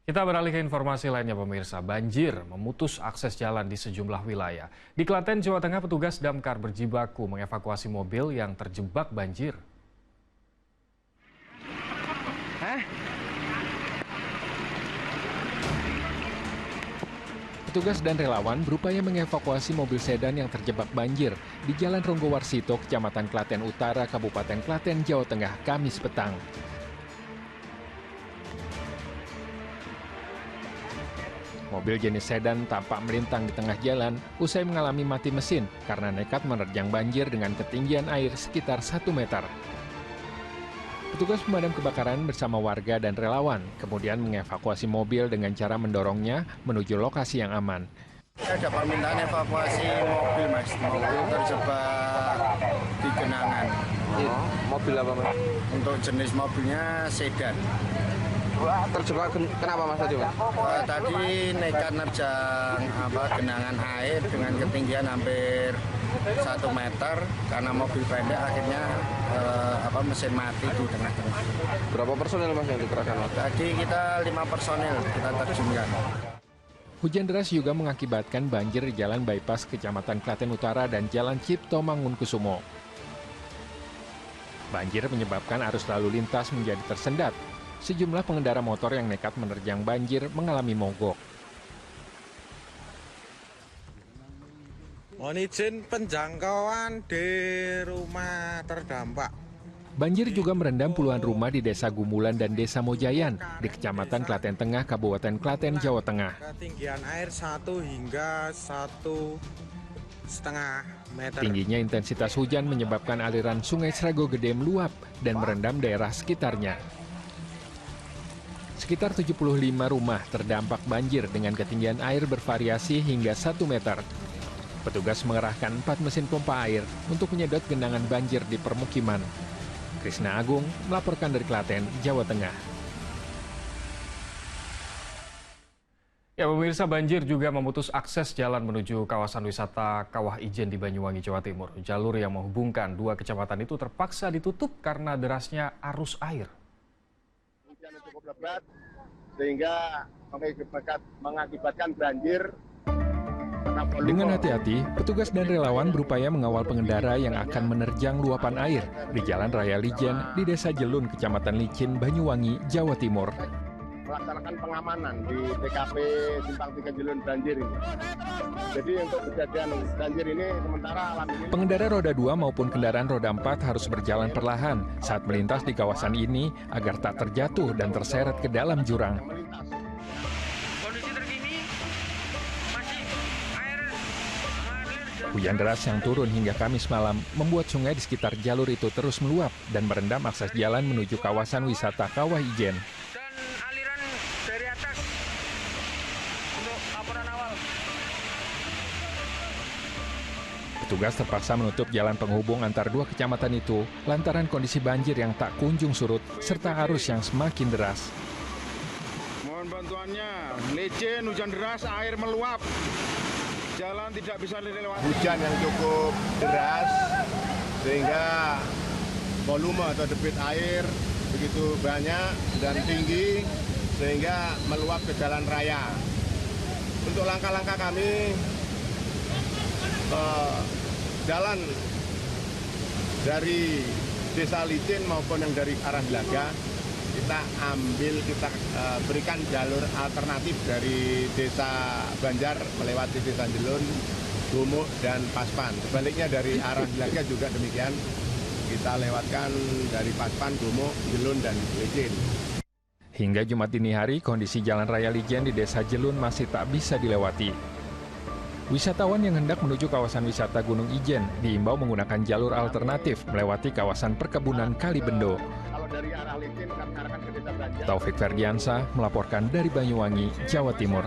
Kita beralih ke informasi lainnya pemirsa. Banjir memutus akses jalan di sejumlah wilayah. Di Klaten, Jawa Tengah, petugas damkar berjibaku mengevakuasi mobil yang terjebak banjir. Petugas dan relawan berupaya mengevakuasi mobil sedan yang terjebak banjir di Jalan Ronggowarsito, Kecamatan Klaten Utara, Kabupaten Klaten, Jawa Tengah, Kamis petang. Mobil jenis sedan tampak melintang di tengah jalan usai mengalami mati mesin karena nekat menerjang banjir dengan ketinggian air sekitar 1 meter. Petugas pemadam kebakaran bersama warga dan relawan kemudian mengevakuasi mobil dengan cara mendorongnya menuju lokasi yang aman. Ada permintaan evakuasi mobil, Mas. Mobil terjebak di genangan. Mobil apa, Mas? Untuk jenis mobilnya sedan. Terjebak kenapa, Mas, tadi, Mas? Tadi nekat nerjang genangan air dengan ketinggian hampir 1 meter karena mobil pendek akhirnya mesin mati di tengah-tengah. Berapa personil, Mas, yang dikerahkan, Mas? Tadi kita 5 personil kita terjunkan. Hujan deras juga mengakibatkan banjir di Jalan Bypass Kecamatan Klaten Utara dan Jalan Cipto Mangunkusumo. Banjir menyebabkan arus lalu lintas menjadi tersendat. Sejumlah pengendara motor yang nekat menerjang banjir mengalami mogok. Mohon izin penjangkauan di rumah terdampak. Banjir juga merendam puluhan rumah di Desa Gumulan dan Desa Mojayan di Kecamatan Klaten Tengah, Kabupaten Klaten, Jawa Tengah. Ketinggian air 1 hingga 1,5 meter. Tingginya intensitas hujan menyebabkan aliran Sungai Srago Gede meluap dan merendam daerah sekitarnya. Sekitar 75 rumah terdampak banjir dengan ketinggian air bervariasi hingga 1 meter. Petugas mengerahkan 4 mesin pompa air untuk menyedot genangan banjir di permukiman. Krisna Agung melaporkan dari Klaten, Jawa Tengah. Ya, pemirsa, banjir juga memutus akses jalan menuju kawasan wisata Kawah Ijen di Banyuwangi, Jawa Timur. Jalur yang menghubungkan 2 kecamatan itu terpaksa ditutup karena derasnya arus air. Hujan cukup lebat sehingga mengakibatkan banjir. Dengan hati-hati, petugas dan relawan berupaya mengawal pengendara yang akan menerjang luapan air di Jalan Raya Lijen di Desa Jelun, Kecamatan Licin, Banyuwangi, Jawa Timur. Melaksanakan pengamanan di TKP Simpang 3 Jelun banjir ini. Jadi untuk kejadian banjir ini sementara alami ini. Pengendara roda 2 maupun kendaraan roda 4 harus berjalan perlahan saat melintas di kawasan ini agar tak terjatuh dan terseret ke dalam jurang. Hujan deras yang turun hingga Kamis malam membuat sungai di sekitar jalur itu terus meluap dan merendam akses jalan menuju kawasan wisata Kawah Ijen. Petugas terpaksa menutup jalan penghubung antar dua kecamatan itu lantaran kondisi banjir yang tak kunjung surut serta arus yang semakin deras. Mohon bantuannya, licin, hujan deras, air meluap, jalan tidak bisa dilewati. Hujan yang cukup deras sehingga volume atau debit air begitu banyak dan tinggi sehingga meluap ke jalan raya. Untuk langkah-langkah kami, jalan dari Desa Licin maupun yang dari arah Blaga kita berikan jalur alternatif dari Desa Banjar melewati Desa Jelun, Gumuk dan Paspan. Sebaliknya dari arah Blaga juga demikian, kita lewatkan dari Paspan, Gumuk, Jelun dan Licin. Hingga Jumat dini hari, kondisi jalan raya Lijen di Desa Jelun masih tak bisa dilewati. Wisatawan yang hendak menuju kawasan wisata Gunung Ijen diimbau menggunakan jalur alternatif melewati kawasan perkebunan Kalibendo. Taufik Ferdiansa melaporkan dari Banyuwangi, Jawa Timur.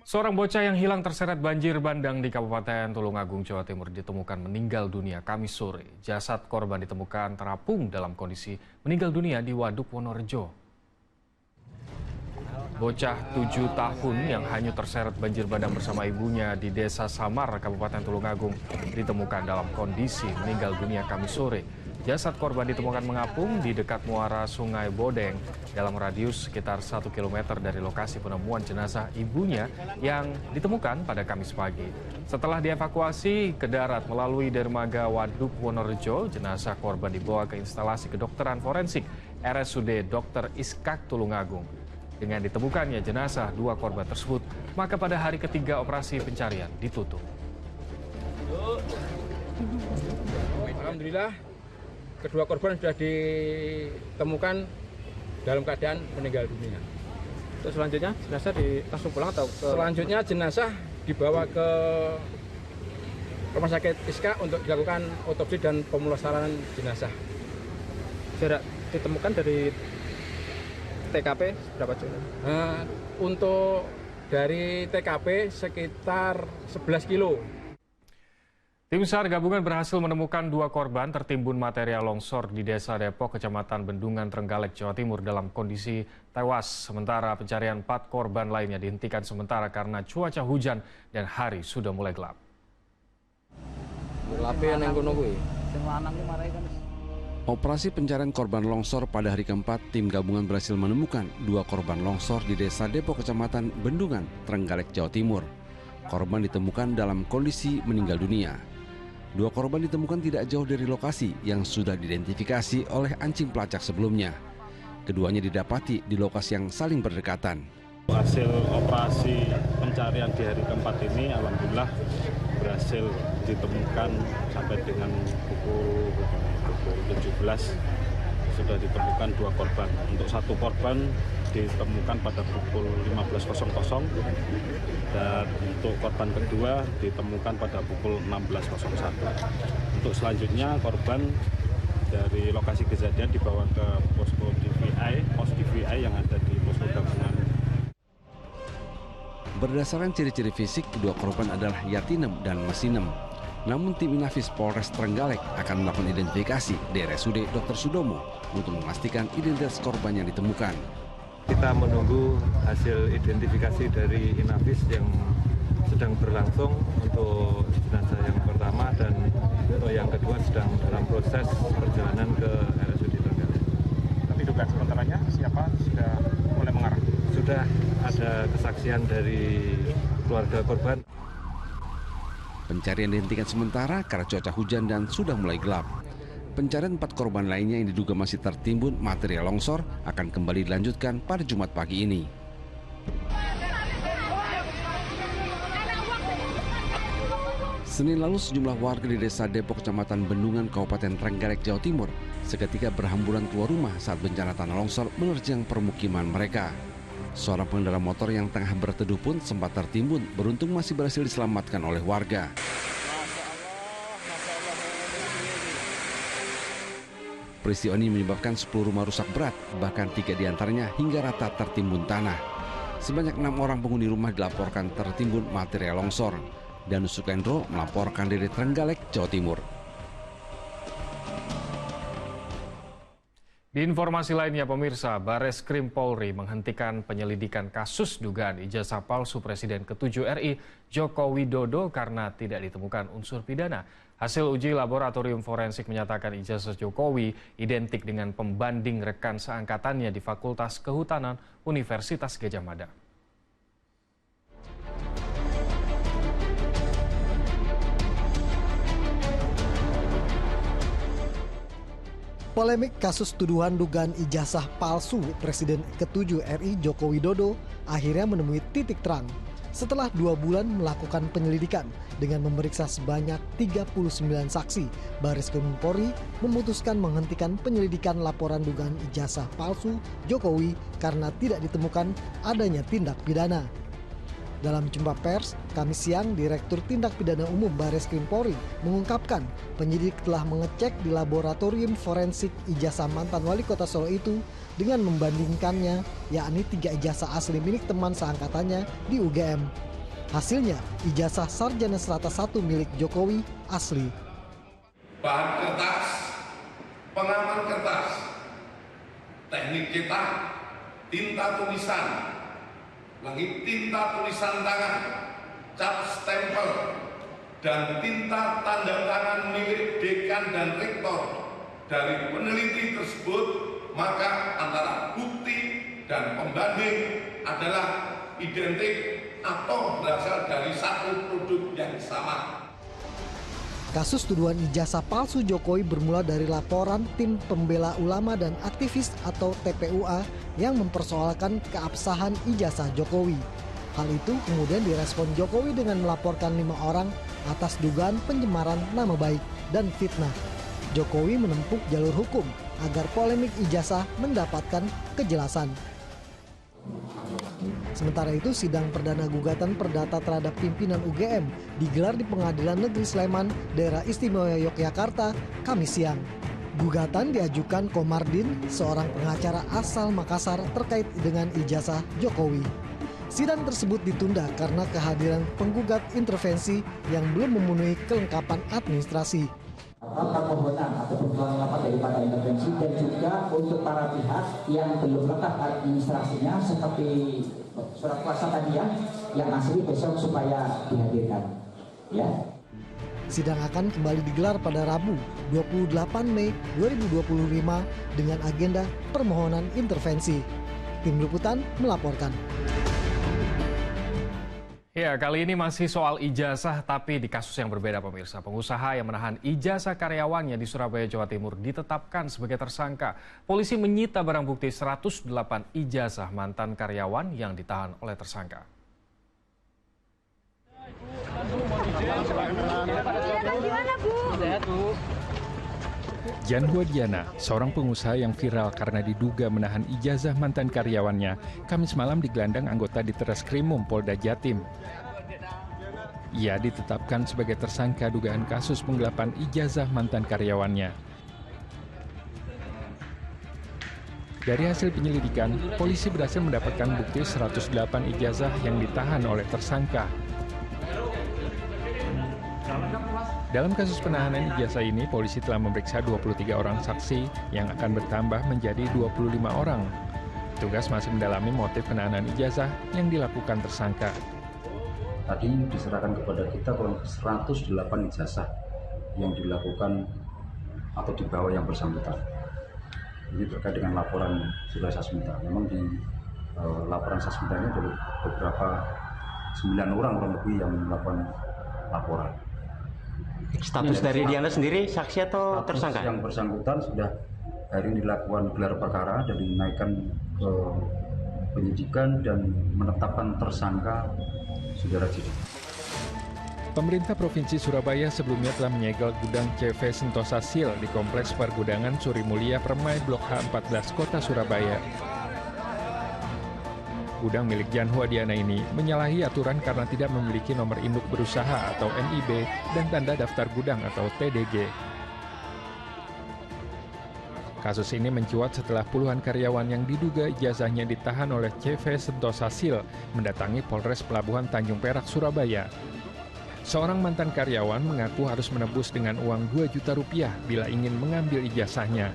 Seorang bocah yang hilang terseret banjir bandang di Kabupaten Tulungagung, Jawa Timur ditemukan meninggal dunia Kamis sore. Jasad korban ditemukan terapung dalam kondisi meninggal dunia di Waduk Wonorejo. Bocah 7 tahun yang hanyut terseret banjir bandang bersama ibunya di Desa Samar, Kabupaten Tulungagung, ditemukan dalam kondisi meninggal dunia Kamis sore. Jasad korban ditemukan mengapung di dekat muara Sungai Bodeng dalam radius sekitar 1 km dari lokasi penemuan jenazah ibunya yang ditemukan pada Kamis pagi. Setelah dievakuasi ke darat melalui dermaga Waduk Wonorejo, jenazah korban dibawa ke instalasi kedokteran forensik RSUD Dr. Iskak Tulungagung. Dengan ditemukannya jenazah 2 korban tersebut, maka pada hari ketiga operasi pencarian ditutup. Alhamdulillah, kedua korban sudah ditemukan dalam keadaan meninggal dunia. Terus selanjutnya jenazah langsung pulang atau selanjutnya jenazah dibawa ke Rumah Sakit Iska untuk dilakukan otopsi dan pemulasaran jenazah. Jarak ditemukan dari TKP berapa jauh? Untuk dari TKP sekitar 11 kilo. Tim SAR gabungan berhasil menemukan 2 korban tertimbun material longsor di Desa Depok, Kecamatan Bendungan, Trenggalek, Jawa Timur dalam kondisi tewas. Sementara pencarian 4 korban lainnya dihentikan sementara karena cuaca hujan dan hari sudah mulai gelap. Operasi pencarian korban longsor pada hari keempat, tim gabungan berhasil menemukan 2 korban longsor di Desa Depok, Kecamatan Bendungan, Trenggalek, Jawa Timur. Korban ditemukan dalam kondisi meninggal dunia. 2 korban ditemukan tidak jauh dari lokasi yang sudah diidentifikasi oleh anjing pelacak sebelumnya. Keduanya didapati di lokasi yang saling berdekatan. Hasil operasi pencarian di hari keempat ini alhamdulillah berhasil ditemukan sampai dengan pukul 17 sudah ditemukan 2 korban. Untuk 1 korban ditemukan pada pukul 15.00 dan untuk korban kedua ditemukan pada pukul 16.01. Untuk selanjutnya korban dari lokasi kejadian dibawa ke posko DVI yang ada di posko gabungan. Berdasarkan ciri-ciri fisik, kedua korban adalah Yatinem dan Masinem. Namun tim Inafis Polres Trenggalek akan melakukan identifikasi di RSUD Dr. Sudomo untuk memastikan identitas korban yang ditemukan. Kita menunggu hasil identifikasi dari Inafis yang sedang berlangsung untuk jenazah yang pertama dan untuk yang kedua sedang dalam proses perjalanan ke RSUD Trenggalek. Tapi dugaan sementaranya siapa sudah mulai mengarah? Sudah ada kesaksian dari keluarga korban. Pencarian dihentikan sementara karena cuaca hujan dan sudah mulai gelap. Pencarian 4 korban lainnya yang diduga masih tertimbun material longsor akan kembali dilanjutkan pada Jumat pagi ini. Senin lalu sejumlah warga di Desa Depok, Kecamatan Bendungan, Kabupaten Trenggalek, Jawa Timur seketika berhamburan keluar rumah saat bencana tanah longsor menerjang permukiman mereka. Seorang pengendara motor yang tengah berteduh pun sempat tertimbun, beruntung masih berhasil diselamatkan oleh warga. Peristiwa ini menyebabkan 10 rumah rusak berat, bahkan 3 diantaranya hingga rata tertimbun tanah. Sebanyak 6 orang penghuni rumah dilaporkan tertimbun material longsor. Danus Sukendro melaporkan dari Trenggalek, Jawa Timur. Di informasi lainnya, pemirsa, Bareskrim Polri menghentikan penyelidikan kasus dugaan ijazah palsu Presiden ke-7 RI Joko Widodo karena tidak ditemukan unsur pidana. Hasil uji laboratorium forensik menyatakan ijazah Jokowi identik dengan pembanding rekan seangkatannya di Fakultas Kehutanan Universitas Gadjah Mada. Polemik kasus tuduhan dugaan ijazah palsu Presiden ke-7 RI Joko Widodo akhirnya menemui titik terang setelah 2 bulan melakukan penyelidikan dengan memeriksa sebanyak 39 saksi. Bareskrim Polri memutuskan menghentikan penyelidikan laporan dugaan ijazah palsu Jokowi karena tidak ditemukan adanya tindak pidana. Dalam jumpa pers, Kamis siang, Direktur Tindak Pidana Umum Bareskrim Polri mengungkapkan penyidik telah mengecek di laboratorium forensik ijazah mantan wali kota Solo itu dengan membandingkannya, yakni 3 ijazah asli milik teman seangkatannya di UGM. Hasilnya, ijazah sarjana serata 1 milik Jokowi asli. Bahan kertas, pengaman kertas, teknik cetak, tinta tulisan, lagi tinta tulisan tangan, cat stempel, dan tinta tanda tangan milik dekan dan rektor. Dari peneliti tersebut, maka antara bukti dan pembanding adalah identik atau berasal dari satu produk yang sama. Kasus tuduhan ijazah palsu Jokowi bermula dari laporan Tim Pembela Ulama dan Aktivis atau TPUA yang mempersoalkan keabsahan ijazah Jokowi. Hal itu kemudian direspon Jokowi dengan melaporkan 5 orang atas dugaan pencemaran nama baik dan fitnah. Jokowi menempuh jalur hukum agar polemik ijazah mendapatkan kejelasan. Sementara itu, sidang perdana gugatan perdata terhadap pimpinan UGM digelar di Pengadilan Negeri Sleman, Daerah Istimewa Yogyakarta, Kamis siang. Gugatan diajukan Komardin, seorang pengacara asal Makassar terkait dengan ijazah Jokowi. Sidang tersebut ditunda karena kehadiran penggugat intervensi yang belum memenuhi kelengkapan administrasi. Permohonan atau permohonan daripada intervensi dan juga untuk para pihak yang belum lengkap administrasinya seperti surat kuasa tadi yang asli besok supaya dihadirkan. Ya. Sidang akan kembali digelar pada Rabu 28 Mei 2025 dengan agenda permohonan intervensi. Tim Liputan melaporkan. Ya, kali ini masih soal ijazah, tapi di kasus yang berbeda, pemirsa. Pengusaha yang menahan ijazah karyawannya di Surabaya, Jawa Timur ditetapkan sebagai tersangka. Polisi menyita barang bukti 108 ijazah mantan karyawan yang ditahan oleh tersangka. Jan Huadiana, seorang pengusaha yang viral karena diduga menahan ijazah mantan karyawannya, Kamis malam digelandang anggota di Treskrimum Polda Jatim. Ia ditetapkan sebagai tersangka dugaan kasus penggelapan ijazah mantan karyawannya. Dari hasil penyelidikan, polisi berhasil mendapatkan bukti 108 ijazah yang ditahan oleh tersangka. Dalam kasus penahanan ijazah ini, polisi telah memeriksa 23 orang saksi yang akan bertambah menjadi 25 orang. Petugas masih mendalami motif penahanan ijazah yang dilakukan tersangka. Tadi diserahkan kepada kita 108 ijazah yang dilakukan atau dibawa yang bersangkutan. Ini terkait dengan laporan Surai Sasmita. Memang di laporan Sasmita ini ada beberapa 9 orang kurang lebih yang melakukan laporan. Status dari Diana sendiri saksi atau tersangka? Yang bersangkutan sudah hari ini dilakukan gelar perkara dan dinaikkan ke penyidikan dan menetapkan tersangka Saudara Jidi. Pemerintah Provinsi Surabaya sebelumnya telah menyegel gudang CV Sentosa Sil di Kompleks Pergudangan Suri Mulia Permai Blok H14 Kota Surabaya. gudang milik Jan Huadiana ini menyalahi aturan karena tidak memiliki nomor induk berusaha atau NIB dan tanda daftar gudang atau TDG. Kasus ini mencuat setelah puluhan karyawan yang diduga ijazahnya ditahan oleh CV Sentosa Sil mendatangi Polres Pelabuhan Tanjung Perak, Surabaya. Seorang mantan karyawan mengaku harus menebus dengan uang 2 juta rupiah bila ingin mengambil ijazahnya.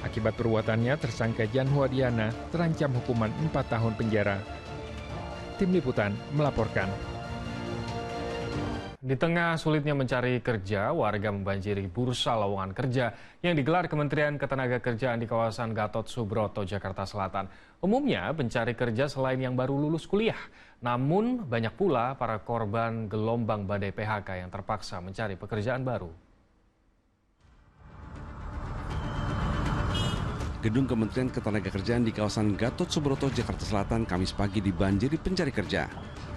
Akibat perbuatannya, tersangka Jan Huadiana terancam hukuman 4 tahun penjara. Tim Liputan melaporkan. Di tengah sulitnya mencari kerja, warga membanjiri bursa lowongan kerja yang digelar Kementerian Ketenagakerjaan di kawasan Gatot Subroto, Jakarta Selatan. Umumnya pencari kerja selain yang baru lulus kuliah, namun banyak pula para korban gelombang badai PHK yang terpaksa mencari pekerjaan baru. Gedung Kementerian Ketenagakerjaan di kawasan Gatot Subroto, Jakarta Selatan, Kamis pagi dibanjiri pencari kerja.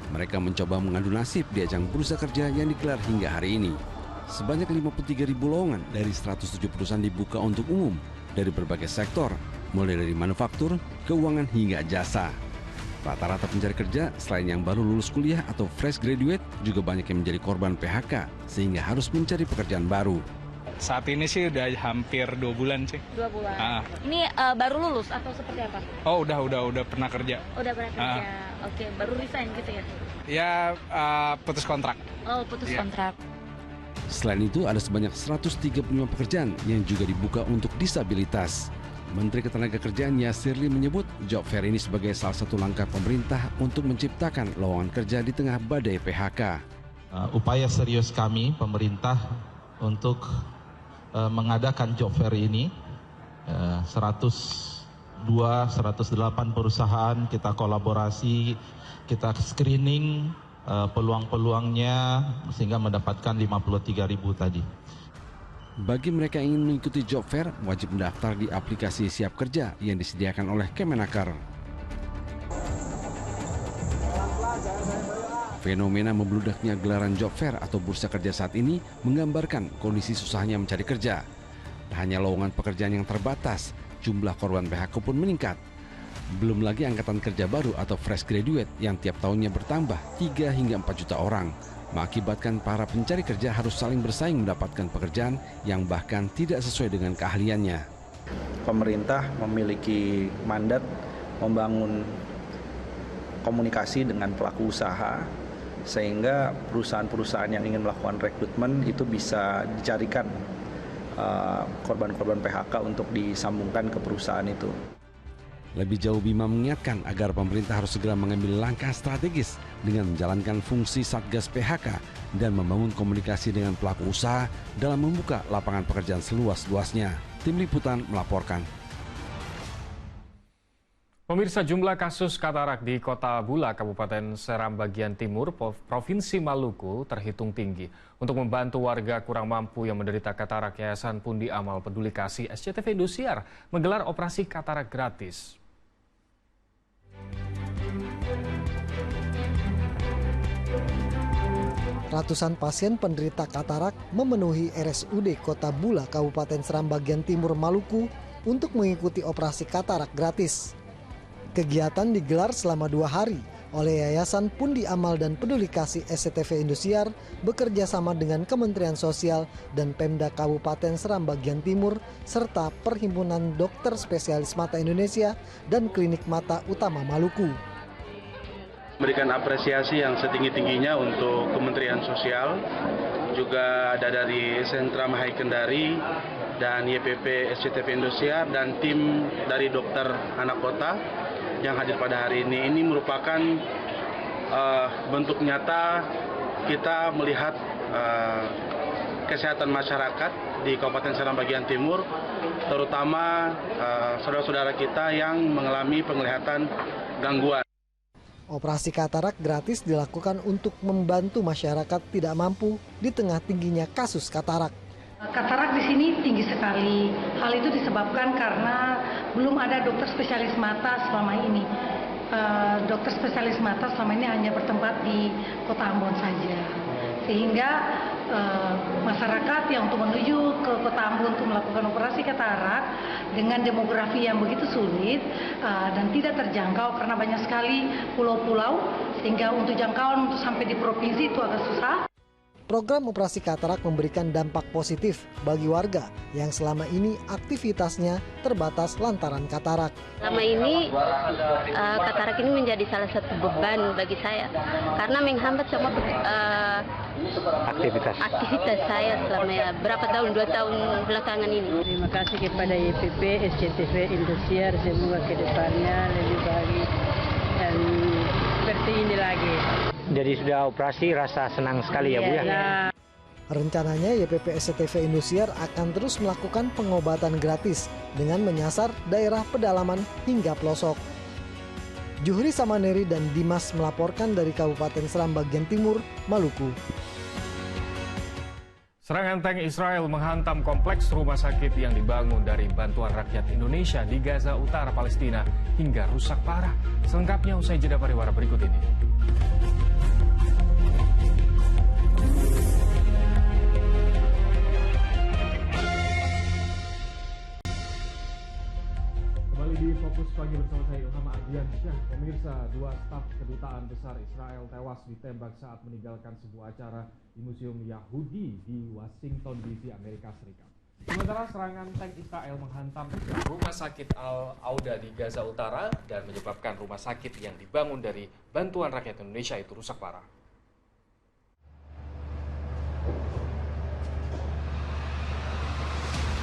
Mereka mencoba mengadu nasib di ajang bursa kerja yang digelar hingga hari ini. Sebanyak 53.000 lowongan dari 107 perusahaan dibuka untuk umum dari berbagai sektor, mulai dari manufaktur, keuangan hingga jasa. Rata-rata pencari kerja selain yang baru lulus kuliah atau fresh graduate juga banyak yang menjadi korban PHK sehingga harus mencari pekerjaan baru. Saat ini sih udah hampir 2 bulan sih. 2 bulan. Ini baru lulus atau seperti apa? Oh udah pernah kerja. Udah pernah kerja. Oke, baru resign gitu ya? Ya putus kontrak. Oh, putus kontrak. Selain itu ada sebanyak 135 pekerjaan yang juga dibuka untuk disabilitas. Menteri Ketenagakerjaan Yasirli menyebut job fair ini sebagai salah satu langkah pemerintah untuk menciptakan lowongan kerja di tengah badai PHK. Upaya serius kami pemerintah untuk mengadakan job fair ini, 108 perusahaan kita kolaborasi, kita screening peluang-peluangnya sehingga mendapatkan 53.000 tadi. Bagi mereka yang ingin mengikuti job fair, wajib mendaftar di aplikasi Siap Kerja yang disediakan oleh Kemenaker. Fenomena membludaknya gelaran job fair atau bursa kerja saat ini menggambarkan kondisi susahnya mencari kerja. Tak hanya lowongan pekerjaan yang terbatas, jumlah korban PHK pun meningkat. Belum lagi angkatan kerja baru atau fresh graduate yang tiap tahunnya bertambah 3 hingga 4 juta orang, mengakibatkan para pencari kerja harus saling bersaing mendapatkan pekerjaan yang bahkan tidak sesuai dengan keahliannya. Pemerintah memiliki mandat membangun komunikasi dengan pelaku usaha sehingga perusahaan-perusahaan yang ingin melakukan rekrutmen itu bisa dicarikan korban-korban PHK untuk disambungkan ke perusahaan itu. Lebih jauh Bima mengingatkan agar pemerintah harus segera mengambil langkah strategis dengan menjalankan fungsi Satgas PHK dan membangun komunikasi dengan pelaku usaha dalam membuka lapangan pekerjaan seluas-luasnya. Tim Liputan melaporkan. Pemirsa, jumlah kasus katarak di Kota Bula, Kabupaten Seram bagian timur, Provinsi Maluku terhitung tinggi. Untuk membantu warga kurang mampu yang menderita katarak, Yayasan Pundi Amal Peduli Kasih SCTV Indosiar menggelar operasi katarak gratis. Ratusan pasien penderita katarak memenuhi RSUD Kota Bula, Kabupaten Seram bagian timur Maluku untuk mengikuti operasi katarak gratis. Kegiatan digelar selama 2 hari oleh Yayasan Pundi Amal dan Peduli Kasih SCTV Indosiar bekerja sama dengan Kementerian Sosial dan Pemda Kabupaten Seram bagian Timur serta Perhimpunan Dokter Spesialis Mata Indonesia dan Klinik Mata Utama Maluku. Memberikan apresiasi yang setinggi-tingginya untuk Kementerian Sosial, juga ada dari Sentra Mahai Kendari dan YPP SCTV Indosiar dan tim dari dokter anak kota yang hadir pada hari ini. Ini merupakan bentuk nyata kita melihat kesehatan masyarakat di Kabupaten Seram bagian Timur, terutama saudara-saudara kita yang mengalami penglihatan gangguan. Operasi katarak gratis dilakukan untuk membantu masyarakat tidak mampu di tengah tingginya kasus katarak. Katarak di sini tinggi sekali. Hal itu disebabkan karena belum ada dokter spesialis mata selama ini. Dokter spesialis mata selama ini hanya bertempat di Kota Ambon saja. Sehingga masyarakat berat ya untuk menuju ke Kota Ambo untuk melakukan operasi katarak dengan demografi yang begitu sulit dan tidak terjangkau karena banyak sekali pulau-pulau, sehingga untuk jangkauan untuk sampai di provinsi itu agak susah. Program operasi katarak memberikan dampak positif bagi warga yang selama ini aktivitasnya terbatas lantaran katarak. Selama ini katarak ini menjadi salah satu beban bagi saya karena menghambat semua aktivitas saya selama berapa tahun, 2 tahun belakangan ini. Terima kasih kepada YPP, SCTV Indosiar, semoga kedepannya lebih baik dan seperti ini lagi. Jadi sudah operasi, rasa senang sekali ya Bu ya? Rencananya YPP SCTV Indosiar akan terus melakukan pengobatan gratis dengan menyasar daerah pedalaman hingga pelosok. Juhri Samaneri dan Dimas melaporkan dari Kabupaten Seram bagian timur, Maluku. Serangan tank Israel menghantam kompleks rumah sakit yang dibangun dari bantuan rakyat Indonesia di Gaza Utara, Palestina hingga rusak parah. Selengkapnya usai jeda pariwara berikut ini. Kembali di Fokus Pagi bersama saya Ilham Ardiansyah. Pemirsa, 2 staf kedutaan besar Israel tewas ditembak saat meninggalkan sebuah acara di Museum Yahudi di Washington DC, Amerika Serikat. Sementara serangan tank Israel menghantam rumah sakit Al-Auda di Gaza Utara dan menyebabkan rumah sakit yang dibangun dari bantuan rakyat Indonesia itu rusak parah.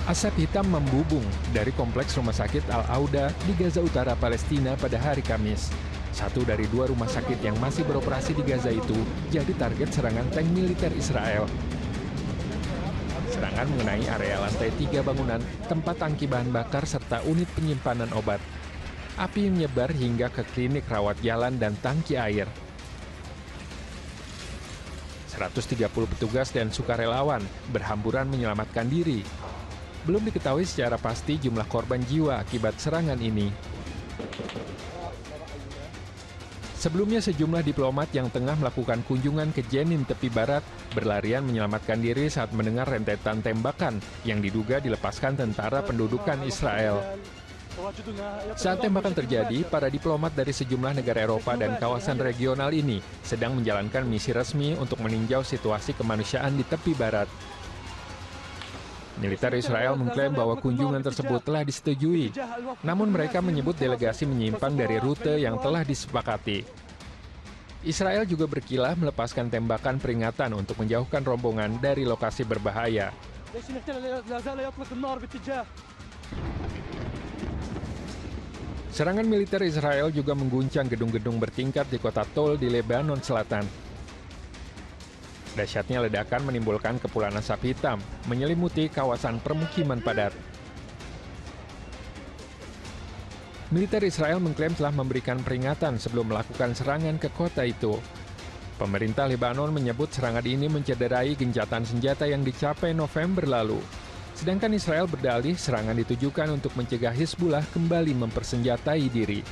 Asap hitam membubung dari kompleks rumah sakit Al-Auda di Gaza Utara, Palestina pada hari Kamis. Satu dari 2 rumah sakit yang masih beroperasi di Gaza itu jadi target serangan tank militer Israel. Serangan mengenai area lantai 3 bangunan, tempat tangki bahan bakar, serta unit penyimpanan obat. Api menyebar hingga ke klinik rawat jalan dan tangki air. 130 petugas dan sukarelawan berhamburan menyelamatkan diri. Belum diketahui secara pasti jumlah korban jiwa akibat serangan ini. Sebelumnya sejumlah diplomat yang tengah melakukan kunjungan ke Jenin tepi barat berlarian menyelamatkan diri saat mendengar rentetan tembakan yang diduga dilepaskan tentara pendudukan Israel. Saat tembakan terjadi, para diplomat dari sejumlah negara Eropa dan kawasan regional ini sedang menjalankan misi resmi untuk meninjau situasi kemanusiaan di tepi barat. Militer Israel mengklaim bahwa kunjungan tersebut telah disetujui, namun mereka menyebut delegasi menyimpang dari rute yang telah disepakati. Israel juga berkilah melepaskan tembakan peringatan untuk menjauhkan rombongan dari lokasi berbahaya. Serangan militer Israel juga mengguncang gedung-gedung bertingkat di kota Tol di Lebanon Selatan. Dahsyatnya ledakan menimbulkan kepulan asap hitam, menyelimuti kawasan permukiman padat. Militer Israel mengklaim telah memberikan peringatan sebelum melakukan serangan ke kota itu. Pemerintah Lebanon menyebut serangan ini mencederai gencatan senjata yang dicapai November lalu. Sedangkan Israel berdalih serangan ditujukan untuk mencegah Hizbullah kembali mempersenjatai diri.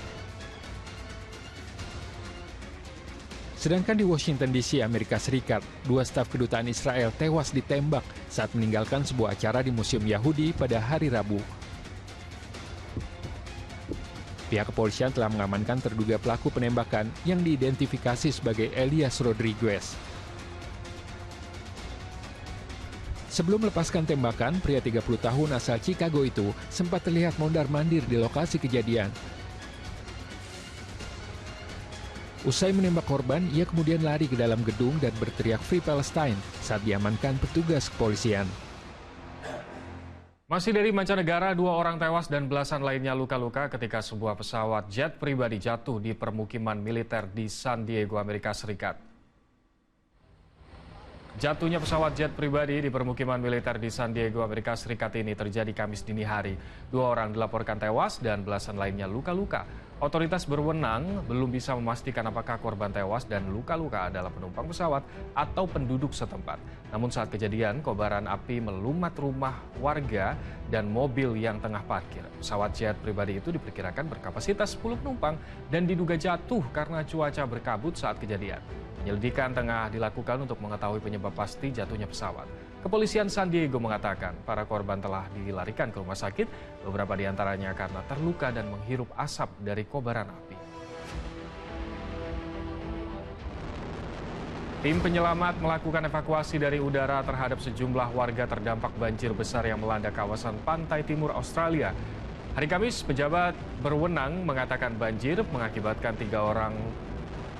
Sedangkan di Washington DC, Amerika Serikat, 2 staf kedutaan Israel tewas ditembak saat meninggalkan sebuah acara di Museum Yahudi pada hari Rabu. Pihak kepolisian telah mengamankan terduga pelaku penembakan yang diidentifikasi sebagai Elias Rodriguez. Sebelum melepaskan tembakan, pria 30 tahun asal Chicago itu sempat terlihat mondar-mandir di lokasi kejadian. Usai menembak korban, ia kemudian lari ke dalam gedung dan berteriak Free Palestine saat diamankan petugas kepolisian. Masih dari mancanegara, 2 orang tewas dan belasan lainnya luka-luka ketika sebuah pesawat jet pribadi jatuh di permukiman militer di San Diego, Amerika Serikat. Jatuhnya pesawat jet pribadi di permukiman militer di San Diego, Amerika Serikat ini terjadi Kamis dini hari. 2 orang dilaporkan tewas dan belasan lainnya luka-luka. Otoritas berwenang belum bisa memastikan apakah korban tewas dan luka-luka adalah penumpang pesawat atau penduduk setempat. Namun saat kejadian, kobaran api melumat rumah warga dan mobil yang tengah parkir. Pesawat jet pribadi itu diperkirakan berkapasitas 10 penumpang dan diduga jatuh karena cuaca berkabut saat kejadian. Penyelidikan tengah dilakukan untuk mengetahui penyebab pasti jatuhnya pesawat. Kepolisian San Diego mengatakan para korban telah dilarikan ke rumah sakit, beberapa di antaranya karena terluka dan menghirup asap dari kobaran api. Tim penyelamat melakukan evakuasi dari udara terhadap sejumlah warga terdampak banjir besar yang melanda kawasan pantai timur Australia. Hari Kamis, pejabat berwenang mengatakan banjir mengakibatkan 3 orang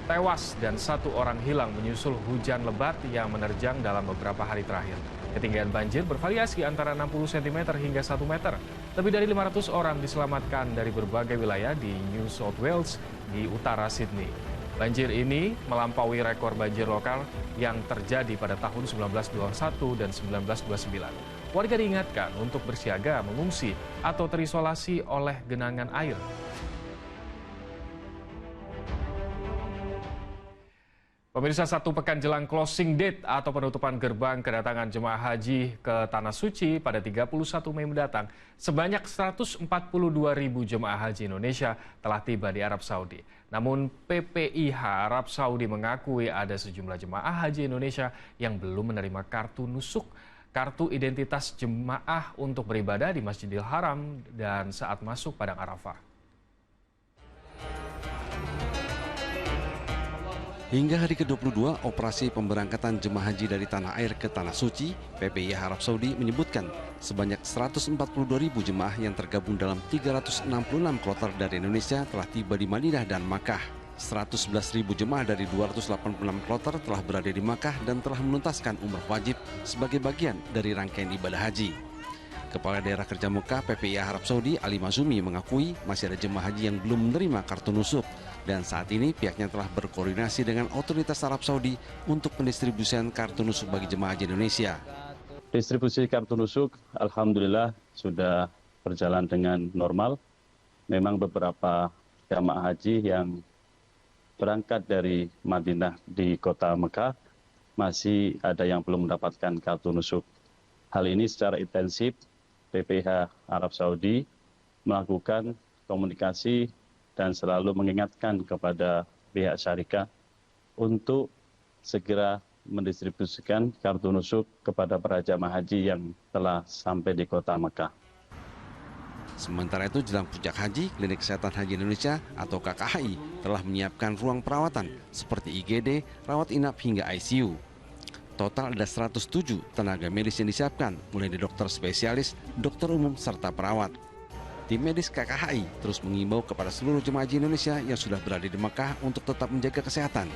tewas dan 1 orang hilang menyusul hujan lebat yang menerjang dalam beberapa hari terakhir. Ketinggian banjir bervariasi antara 60 cm hingga 1 meter. Lebih dari 500 orang diselamatkan dari berbagai wilayah di New South Wales di utara Sydney. Banjir ini melampaui rekor banjir lokal yang terjadi pada tahun 1921 dan 1929. Warga diingatkan untuk bersiaga, mengungsi, atau terisolasi oleh genangan air. Pemirsa, 1 pekan jelang closing date atau penutupan gerbang kedatangan jemaah haji ke Tanah Suci pada 31 Mei mendatang, sebanyak 142.000 jemaah haji Indonesia telah tiba di Arab Saudi. Namun PPIH Arab Saudi mengakui ada sejumlah jemaah haji Indonesia yang belum menerima kartu nusuk, kartu identitas jemaah untuk beribadah di Masjidil Haram dan saat masuk Padang Arafah. Hingga hari ke-22 operasi pemberangkatan jemaah haji dari tanah air ke Tanah Suci, PPIH Arab Saudi menyebutkan sebanyak 142.000 jemaah yang tergabung dalam 366 kloter dari Indonesia telah tiba di Madinah dan Makkah. 111.000 jemaah dari 286 kloter telah berada di Makkah dan telah menuntaskan umrah wajib sebagai bagian dari rangkaian ibadah haji. Kepala Daerah Kerja Mekah PPIH Arab Saudi Ali Mazumi mengakui masih ada jemaah haji yang belum menerima kartu nusuk. Dan saat ini pihaknya telah berkoordinasi dengan otoritas Arab Saudi untuk pendistribusian kartu nusuk bagi jemaah haji Indonesia. Distribusi kartu nusuk alhamdulillah sudah berjalan dengan normal. Memang beberapa jamaah haji yang berangkat dari Madinah di kota Mekah masih ada yang belum mendapatkan kartu nusuk. Hal ini secara intensif PPIH Arab Saudi melakukan komunikasi dan selalu mengingatkan kepada pihak syarikat untuk segera mendistribusikan kartu nusuk kepada para jamaah haji yang telah sampai di kota Mekah. Sementara itu jelang puncak haji, Klinik Kesehatan Haji Indonesia atau KKHI telah menyiapkan ruang perawatan seperti IGD, rawat inap hingga ICU. Total ada 107 tenaga medis yang disiapkan, mulai dari dokter spesialis, dokter umum, serta perawat. Tim medis KKHI terus mengimbau kepada seluruh jemaah haji Indonesia yang sudah berada di Mekah untuk tetap menjaga kesehatan.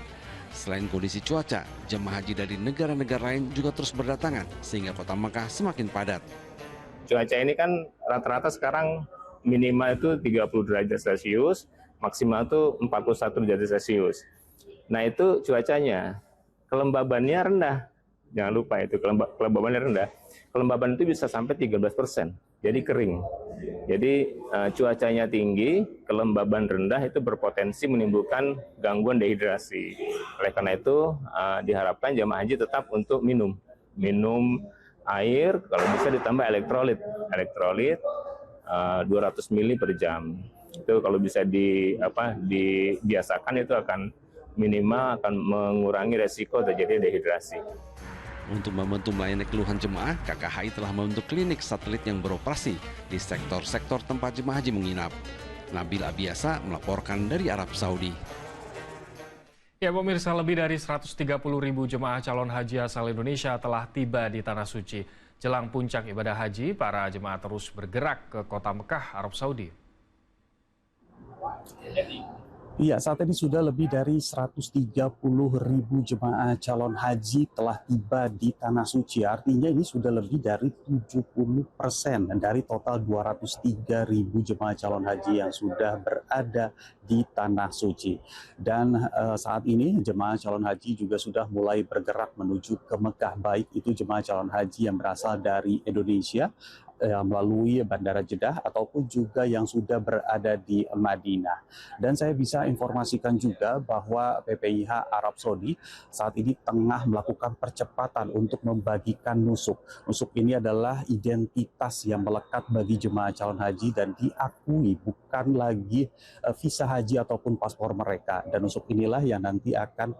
Selain kondisi cuaca, jemaah haji dari negara-negara lain juga terus berdatangan sehingga kota Mekah semakin padat. Cuaca ini kan rata-rata sekarang minimal itu 30 derajat Celcius, maksimal itu 41 derajat Celcius. Nah itu cuacanya, kelembabannya rendah. Jangan lupa itu kelembabannya rendah. Kelembaban itu bisa sampai 13%. Jadi kering. Jadi cuacanya tinggi, kelembaban rendah itu berpotensi menimbulkan gangguan dehidrasi. Oleh karena itu diharapkan jamaah haji tetap untuk minum air, kalau bisa ditambah elektrolit 200 ml per jam. Itu kalau bisa dibiasakan itu akan minimal akan mengurangi resiko terjadi dehidrasi. Untuk membantu melayani keluhan jemaah, KKHI telah membentuk klinik satelit yang beroperasi di sektor-sektor tempat jemaah haji menginap. Nabil Abiasa melaporkan dari Arab Saudi. Ya pemirsa, lebih dari 130.000 jemaah calon haji asal Indonesia telah tiba di Tanah Suci. Jelang puncak ibadah haji, para jemaah terus bergerak ke kota Mekah, Arab Saudi. Iya, saat ini sudah lebih dari 130.000 jemaah calon haji telah tiba di Tanah Suci. Artinya ini sudah lebih dari 70% dari total 203.000 jemaah calon haji yang sudah berada di Tanah Suci. Dan saat ini jemaah calon haji juga sudah mulai bergerak menuju ke Mekah, baik itu jemaah calon haji yang berasal dari Indonesia melalui Bandara Jeddah ataupun juga yang sudah berada di Madinah. Dan saya bisa informasikan juga bahwa PPIH Arab Saudi saat ini tengah melakukan percepatan untuk membagikan nusuk. Nusuk ini adalah identitas yang melekat bagi jemaah calon haji dan diakui bukan lagi visa haji ataupun paspor mereka. Dan nusuk inilah yang nanti akan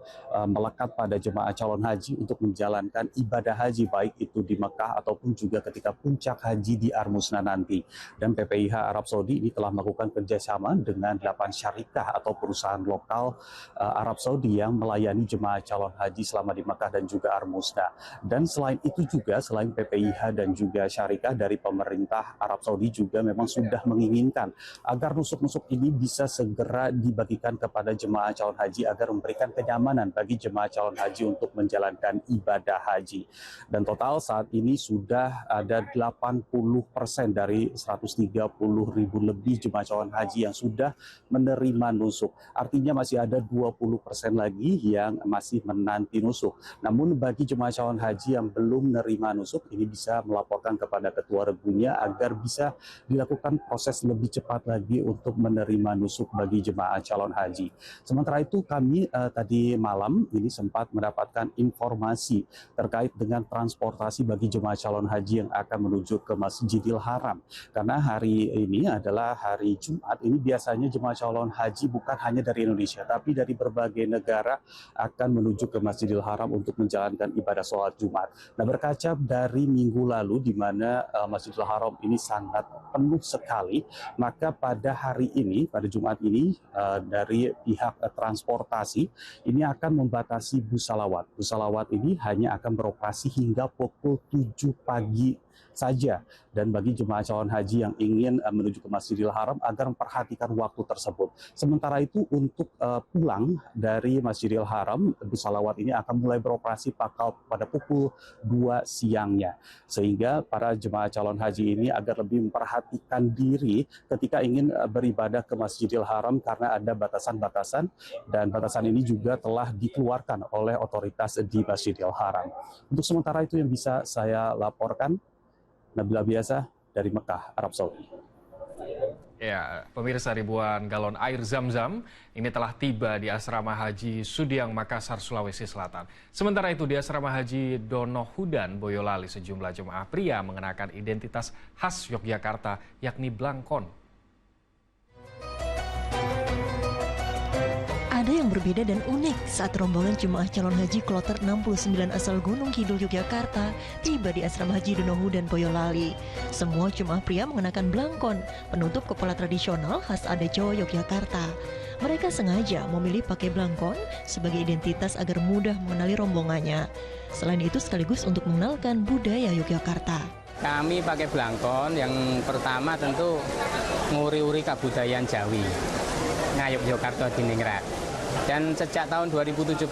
melekat pada jemaah calon haji untuk menjalankan ibadah haji, baik itu di Mekah ataupun juga ketika puncak haji di Armusna nanti. Dan PPIH Arab Saudi ini telah melakukan kerjasama dengan 8 syarikah atau perusahaan lokal Arab Saudi yang melayani jemaah calon haji selama di Mekah dan juga Armusna. Dan selain itu juga, selain PPIH dan juga syarikah dari pemerintah Arab Saudi juga memang sudah menginginkan agar nusuk-nusuk ini bisa segera dibagikan kepada jemaah calon haji agar memberikan kenyamanan bagi jemaah calon haji untuk menjalankan ibadah haji. Dan total saat ini sudah ada 80% dari 130.000 lebih jemaah calon haji yang sudah menerima nusuk. Artinya masih ada 20% lagi yang masih menanti nusuk. Namun bagi jemaah calon haji yang belum menerima nusuk, ini bisa melaporkan kepada ketua regunya agar bisa dilakukan proses lebih cepat lagi untuk menerima nusuk bagi jemaah calon haji. Sementara itu kami tadi malam ini sempat mendapatkan informasi terkait dengan transportasi bagi jemaah calon haji yang akan menuju ke Masjidil Haram. Karena hari ini adalah hari Jumat, ini biasanya jemaah calon haji bukan hanya dari Indonesia, tapi dari berbagai negara akan menuju ke Masjidil Haram untuk menjalankan ibadah sholat Jumat. Nah, berkaca dari minggu lalu di mana Masjidil Haram ini sangat penuh sekali, maka pada hari ini, pada Jumat ini, dari pihak transportasi ini akan membatasi bus salawat. Bus salawat ini hanya akan beroperasi hingga pukul 7 pagi saja. Dan bagi jemaah calon haji yang ingin menuju ke Masjidil Haram agar memperhatikan waktu tersebut. Sementara itu untuk pulang dari Masjidil Haram, bus salawat ini akan mulai beroperasi pada pukul 2 siangnya. Sehingga para jemaah calon haji ini agar lebih memperhatikan diri ketika ingin beribadah ke Masjidil Haram karena ada batasan-batasan, dan batasan ini juga telah dikeluarkan oleh otoritas di Masjidil Haram. Untuk sementara itu yang bisa saya laporkan. Nabila Biasa dari Mekah, Arab Saudi. Ya, pemirsa, ribuan galon air Zam-Zam ini telah tiba di Asrama Haji Sudiang, Makassar, Sulawesi Selatan. Sementara itu di Asrama Haji Donohudan, Boyolali, sejumlah jemaah pria mengenakan identitas khas Yogyakarta, yakni blangkon. Ada yang berbeda dan unik saat rombongan jemaah calon haji kloter 69 asal Gunung Kidul, Yogyakarta tiba di Asrama Haji Donohudan, Boyolali. Semua jemaah pria mengenakan blangkon, penutup kepala tradisional khas adat Jawa Yogyakarta. Mereka sengaja memilih pakai blangkon sebagai identitas agar mudah mengenali rombongannya. Selain itu sekaligus untuk mengenalkan budaya Yogyakarta. Kami pakai blangkon yang pertama tentu nguri-uri kebudayaan Jawi, ngayuk Yogyakarta Diningrat. Dan sejak tahun 2017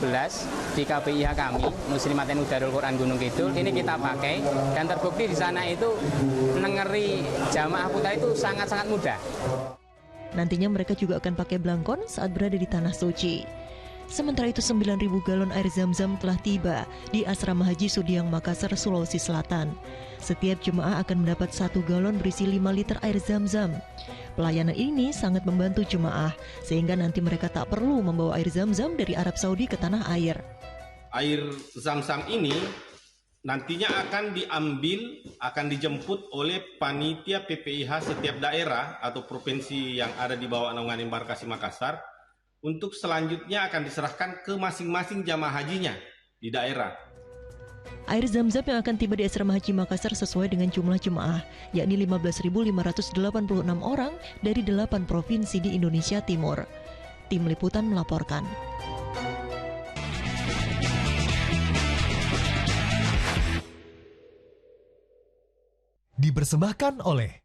di KPIH kami, Muslimatin Udarul Quran Gunung Kidul, ini kita pakai dan terbukti di sana itu nengeri jamaah putra itu sangat-sangat mudah. Nantinya mereka juga akan pakai blangkon saat berada di Tanah Suci. Sementara itu 9.000 galon air Zam-Zam telah tiba di Asrama Haji Sudiang, Makassar, Sulawesi Selatan. Setiap jemaah akan mendapat 1 galon berisi 5 liter air Zam-Zam. Pelayanan ini sangat membantu jemaah, sehingga nanti mereka tak perlu membawa air Zam-Zam dari Arab Saudi ke tanah air. Air Zam-Zam ini nantinya akan dijemput oleh panitia PPIH setiap daerah atau provinsi yang ada di bawah naungan embarkasi Makassar, untuk selanjutnya akan diserahkan ke masing-masing jamaah hajinya di daerah. Air Zam-Zam yang akan tiba di Asrama Haji Makassar sesuai dengan jumlah jemaah, yakni 15.586 orang dari 8 provinsi di Indonesia Timur. Tim Liputan melaporkan. Dipersembahkan oleh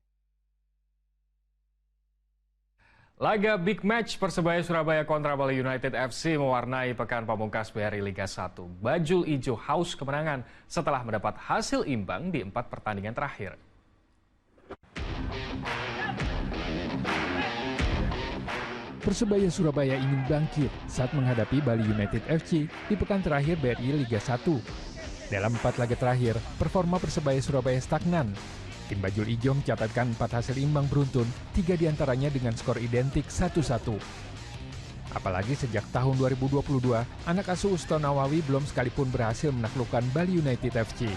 Laga Big Match Persebaya Surabaya kontra Bali United FC mewarnai pekan pamungkas BRI Liga 1. Bajul Ijo haus kemenangan setelah mendapat hasil imbang di 4 pertandingan terakhir. Persebaya Surabaya ingin bangkit saat menghadapi Bali United FC di pekan terakhir BRI Liga 1. Dalam 4 laga terakhir, performa Persebaya Surabaya stagnan. Tim Bajul Ijo mencatatkan 4 hasil imbang beruntun, 3 diantaranya dengan skor identik 1-1. Apalagi sejak tahun 2022, anak asuh Usto Nawawi belum sekalipun berhasil menaklukkan Bali United FC.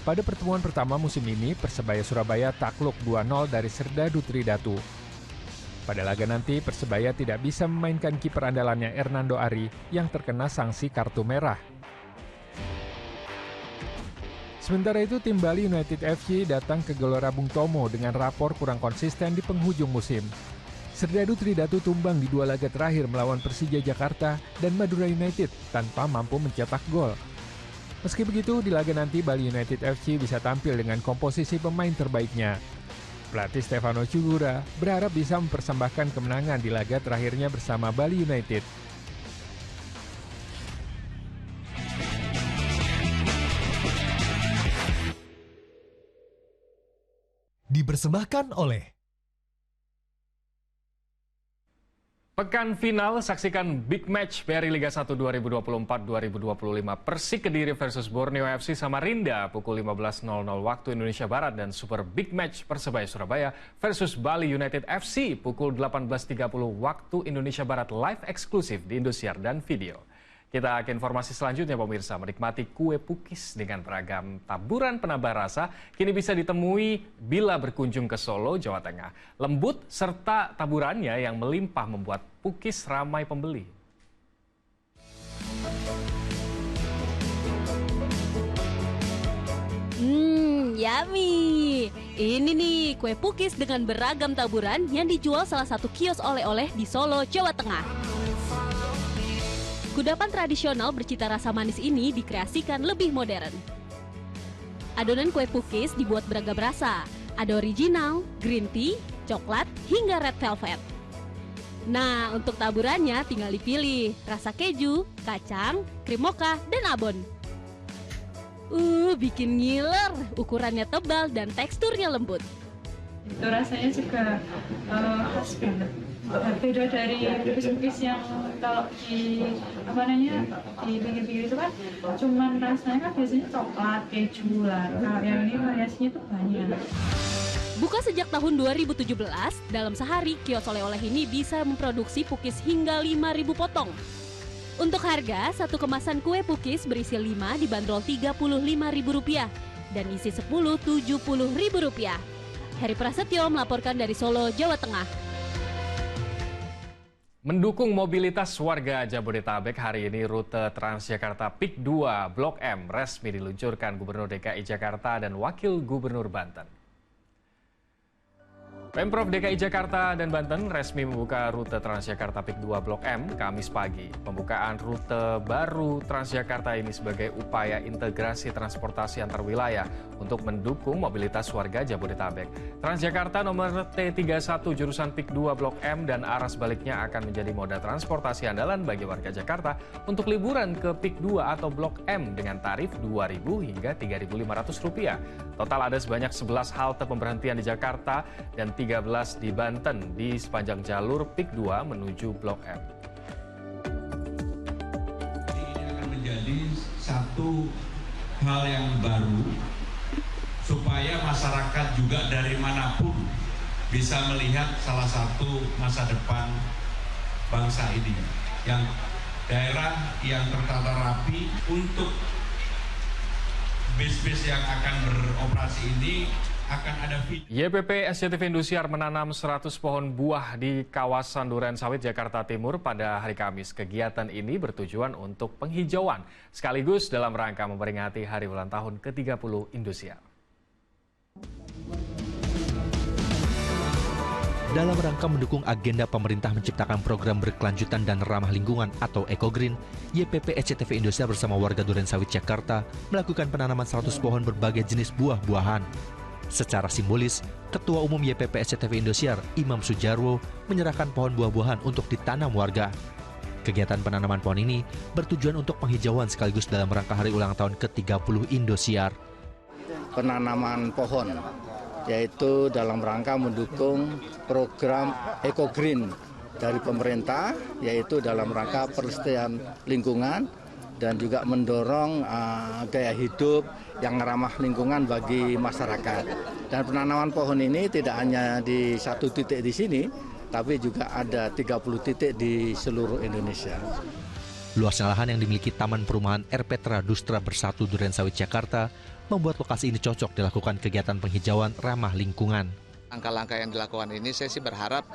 Pada pertemuan pertama musim ini, Persebaya Surabaya takluk 2-0 dari Serdadu Tridatu. Pada laga nanti, Persebaya tidak bisa memainkan kiper andalannya Hernando Ari yang terkena sanksi kartu merah. Sementara itu, tim Bali United FC datang ke Gelora Bung Tomo dengan rapor kurang konsisten di penghujung musim. Serdadu Tridatu tumbang di 2 laga terakhir melawan Persija Jakarta dan Madura United tanpa mampu mencetak gol. Meski begitu, di laga nanti Bali United FC bisa tampil dengan komposisi pemain terbaiknya. Pelatih Stefano Cugura berharap bisa mempersembahkan kemenangan di laga terakhirnya bersama Bali United. Dipersembahkan oleh Pekan final, saksikan big match BRI Liga 1 2024-2025 Persik Kediri versus Borneo FC Samarinda pukul 15.00 waktu Indonesia Barat dan super big match Persebaya Surabaya versus Bali United FC pukul 18.30 waktu Indonesia Barat live eksklusif di Indosiar dan video. Kita ke informasi selanjutnya pemirsa, menikmati kue pukis dengan beragam taburan penambah rasa kini bisa ditemui bila berkunjung ke Solo, Jawa Tengah. Lembut serta taburannya yang melimpah membuat pukis ramai pembeli. Yummy! Ini nih kue pukis dengan beragam taburan yang dijual salah satu kios oleh-oleh di Solo, Jawa Tengah. Kudapan tradisional bercita rasa manis ini dikreasikan lebih modern. Adonan kue pukis dibuat beragam rasa, ada original, green tea, coklat, hingga red velvet. Nah, untuk taburannya tinggal dipilih, rasa keju, kacang, krim mocha, dan abon. Bikin ngiler, ukurannya tebal dan teksturnya lembut. Itu rasanya juga khas banget. Beda dari pukis-pukis yang kalau di di pinggir-pinggir itu kan cuman rasanya kan biasanya coklat, keju lah. Kalau yang ini variasinya tuh banyak. Buka sejak tahun 2017, dalam sehari kios oleh-oleh ini bisa memproduksi pukis hingga 5.000 potong. Untuk harga, satu kemasan kue pukis berisi 5 dibanderol Rp35.000 dan isi 10 Rp70.000. Heri Prasetyo melaporkan dari Solo, Jawa Tengah. Mendukung mobilitas warga Jabodetabek, hari ini rute Transjakarta Peak 2 Blok M resmi diluncurkan Gubernur DKI Jakarta dan Wakil Gubernur Banten. Pemprov DKI Jakarta dan Banten resmi membuka rute Transjakarta Peak 2 Blok M Kamis pagi. Pembukaan rute baru Transjakarta ini sebagai upaya integrasi transportasi antar wilayah untuk mendukung mobilitas warga Jabodetabek. Transjakarta nomor T31 jurusan Peak 2 Blok M dan arah sebaliknya akan menjadi moda transportasi andalan bagi warga Jakarta untuk liburan ke Peak 2 atau Blok M dengan tarif Rp2.000 hingga Rp3.500. Total ada sebanyak 11 halte pemberhentian di Jakarta dan 13 di Banten di sepanjang jalur Peak 2 menuju Blok M. Ini akan menjadi satu hal yang baru supaya masyarakat juga dari manapun bisa melihat salah satu masa depan bangsa ini. Yang daerah yang tertata rapi untuk bis-bis yang akan beroperasi ini akan ada YPP SCTV Indosiar menanam 100 pohon buah di kawasan Duren Sawit, Jakarta Timur pada hari Kamis. Kegiatan ini bertujuan untuk penghijauan sekaligus dalam rangka memperingati hari ulang tahun ke-30 Indosiar. Dalam rangka mendukung agenda pemerintah menciptakan program berkelanjutan dan ramah lingkungan atau Eco-Green, YPP SCTV Indosiar bersama warga Duren Sawit, Jakarta melakukan penanaman 100 pohon berbagai jenis buah-buahan. Secara simbolis, Ketua Umum YPP SCTV Indosiar, Imam Sujarwo, menyerahkan pohon buah-buahan untuk ditanam warga. Kegiatan penanaman pohon ini bertujuan untuk penghijauan sekaligus dalam rangka hari ulang tahun ke-30 Indosiar. Penanaman pohon, yaitu dalam rangka mendukung program Eco-Green dari pemerintah, yaitu dalam rangka pelestarian lingkungan dan juga mendorong gaya hidup yang ramah lingkungan bagi masyarakat. Dan penanaman pohon ini tidak hanya di satu titik di sini, tapi juga ada 30 titik di seluruh Indonesia. Luasnya lahan yang dimiliki Taman Perumahan R. Petra Dustra Bersatu Durensawit Jakarta membuat lokasi ini cocok dilakukan kegiatan penghijauan ramah lingkungan. Langkah-langkah yang dilakukan ini saya sih berharap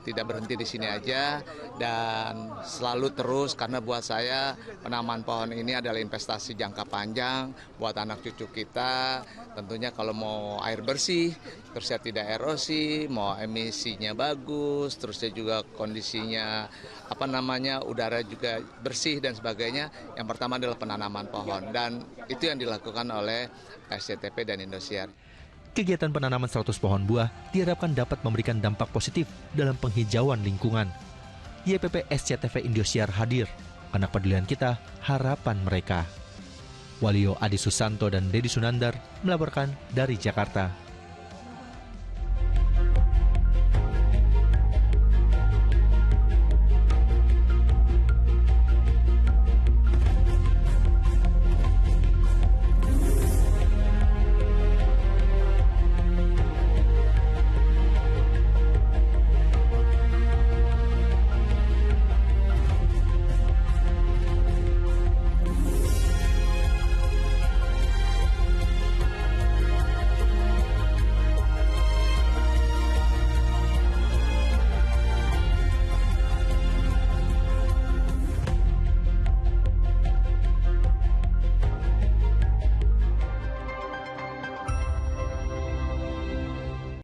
tidak berhenti di sini aja dan selalu terus, karena buat saya penanaman pohon ini adalah investasi jangka panjang buat anak cucu kita. Tentunya kalau mau air bersih, terusnya tidak erosi, mau emisinya bagus, terusnya juga kondisinya udara juga bersih dan sebagainya. Yang pertama adalah penanaman pohon, dan itu yang dilakukan oleh SCTP dan Indosiar. Kegiatan penanaman 100 pohon buah diharapkan dapat memberikan dampak positif dalam penghijauan lingkungan. YPP SCTV Indosiar hadir, karena pedulian kita, harapan mereka. Waluyo Adi Susanto dan Dedi Sunandar melaporkan dari Jakarta.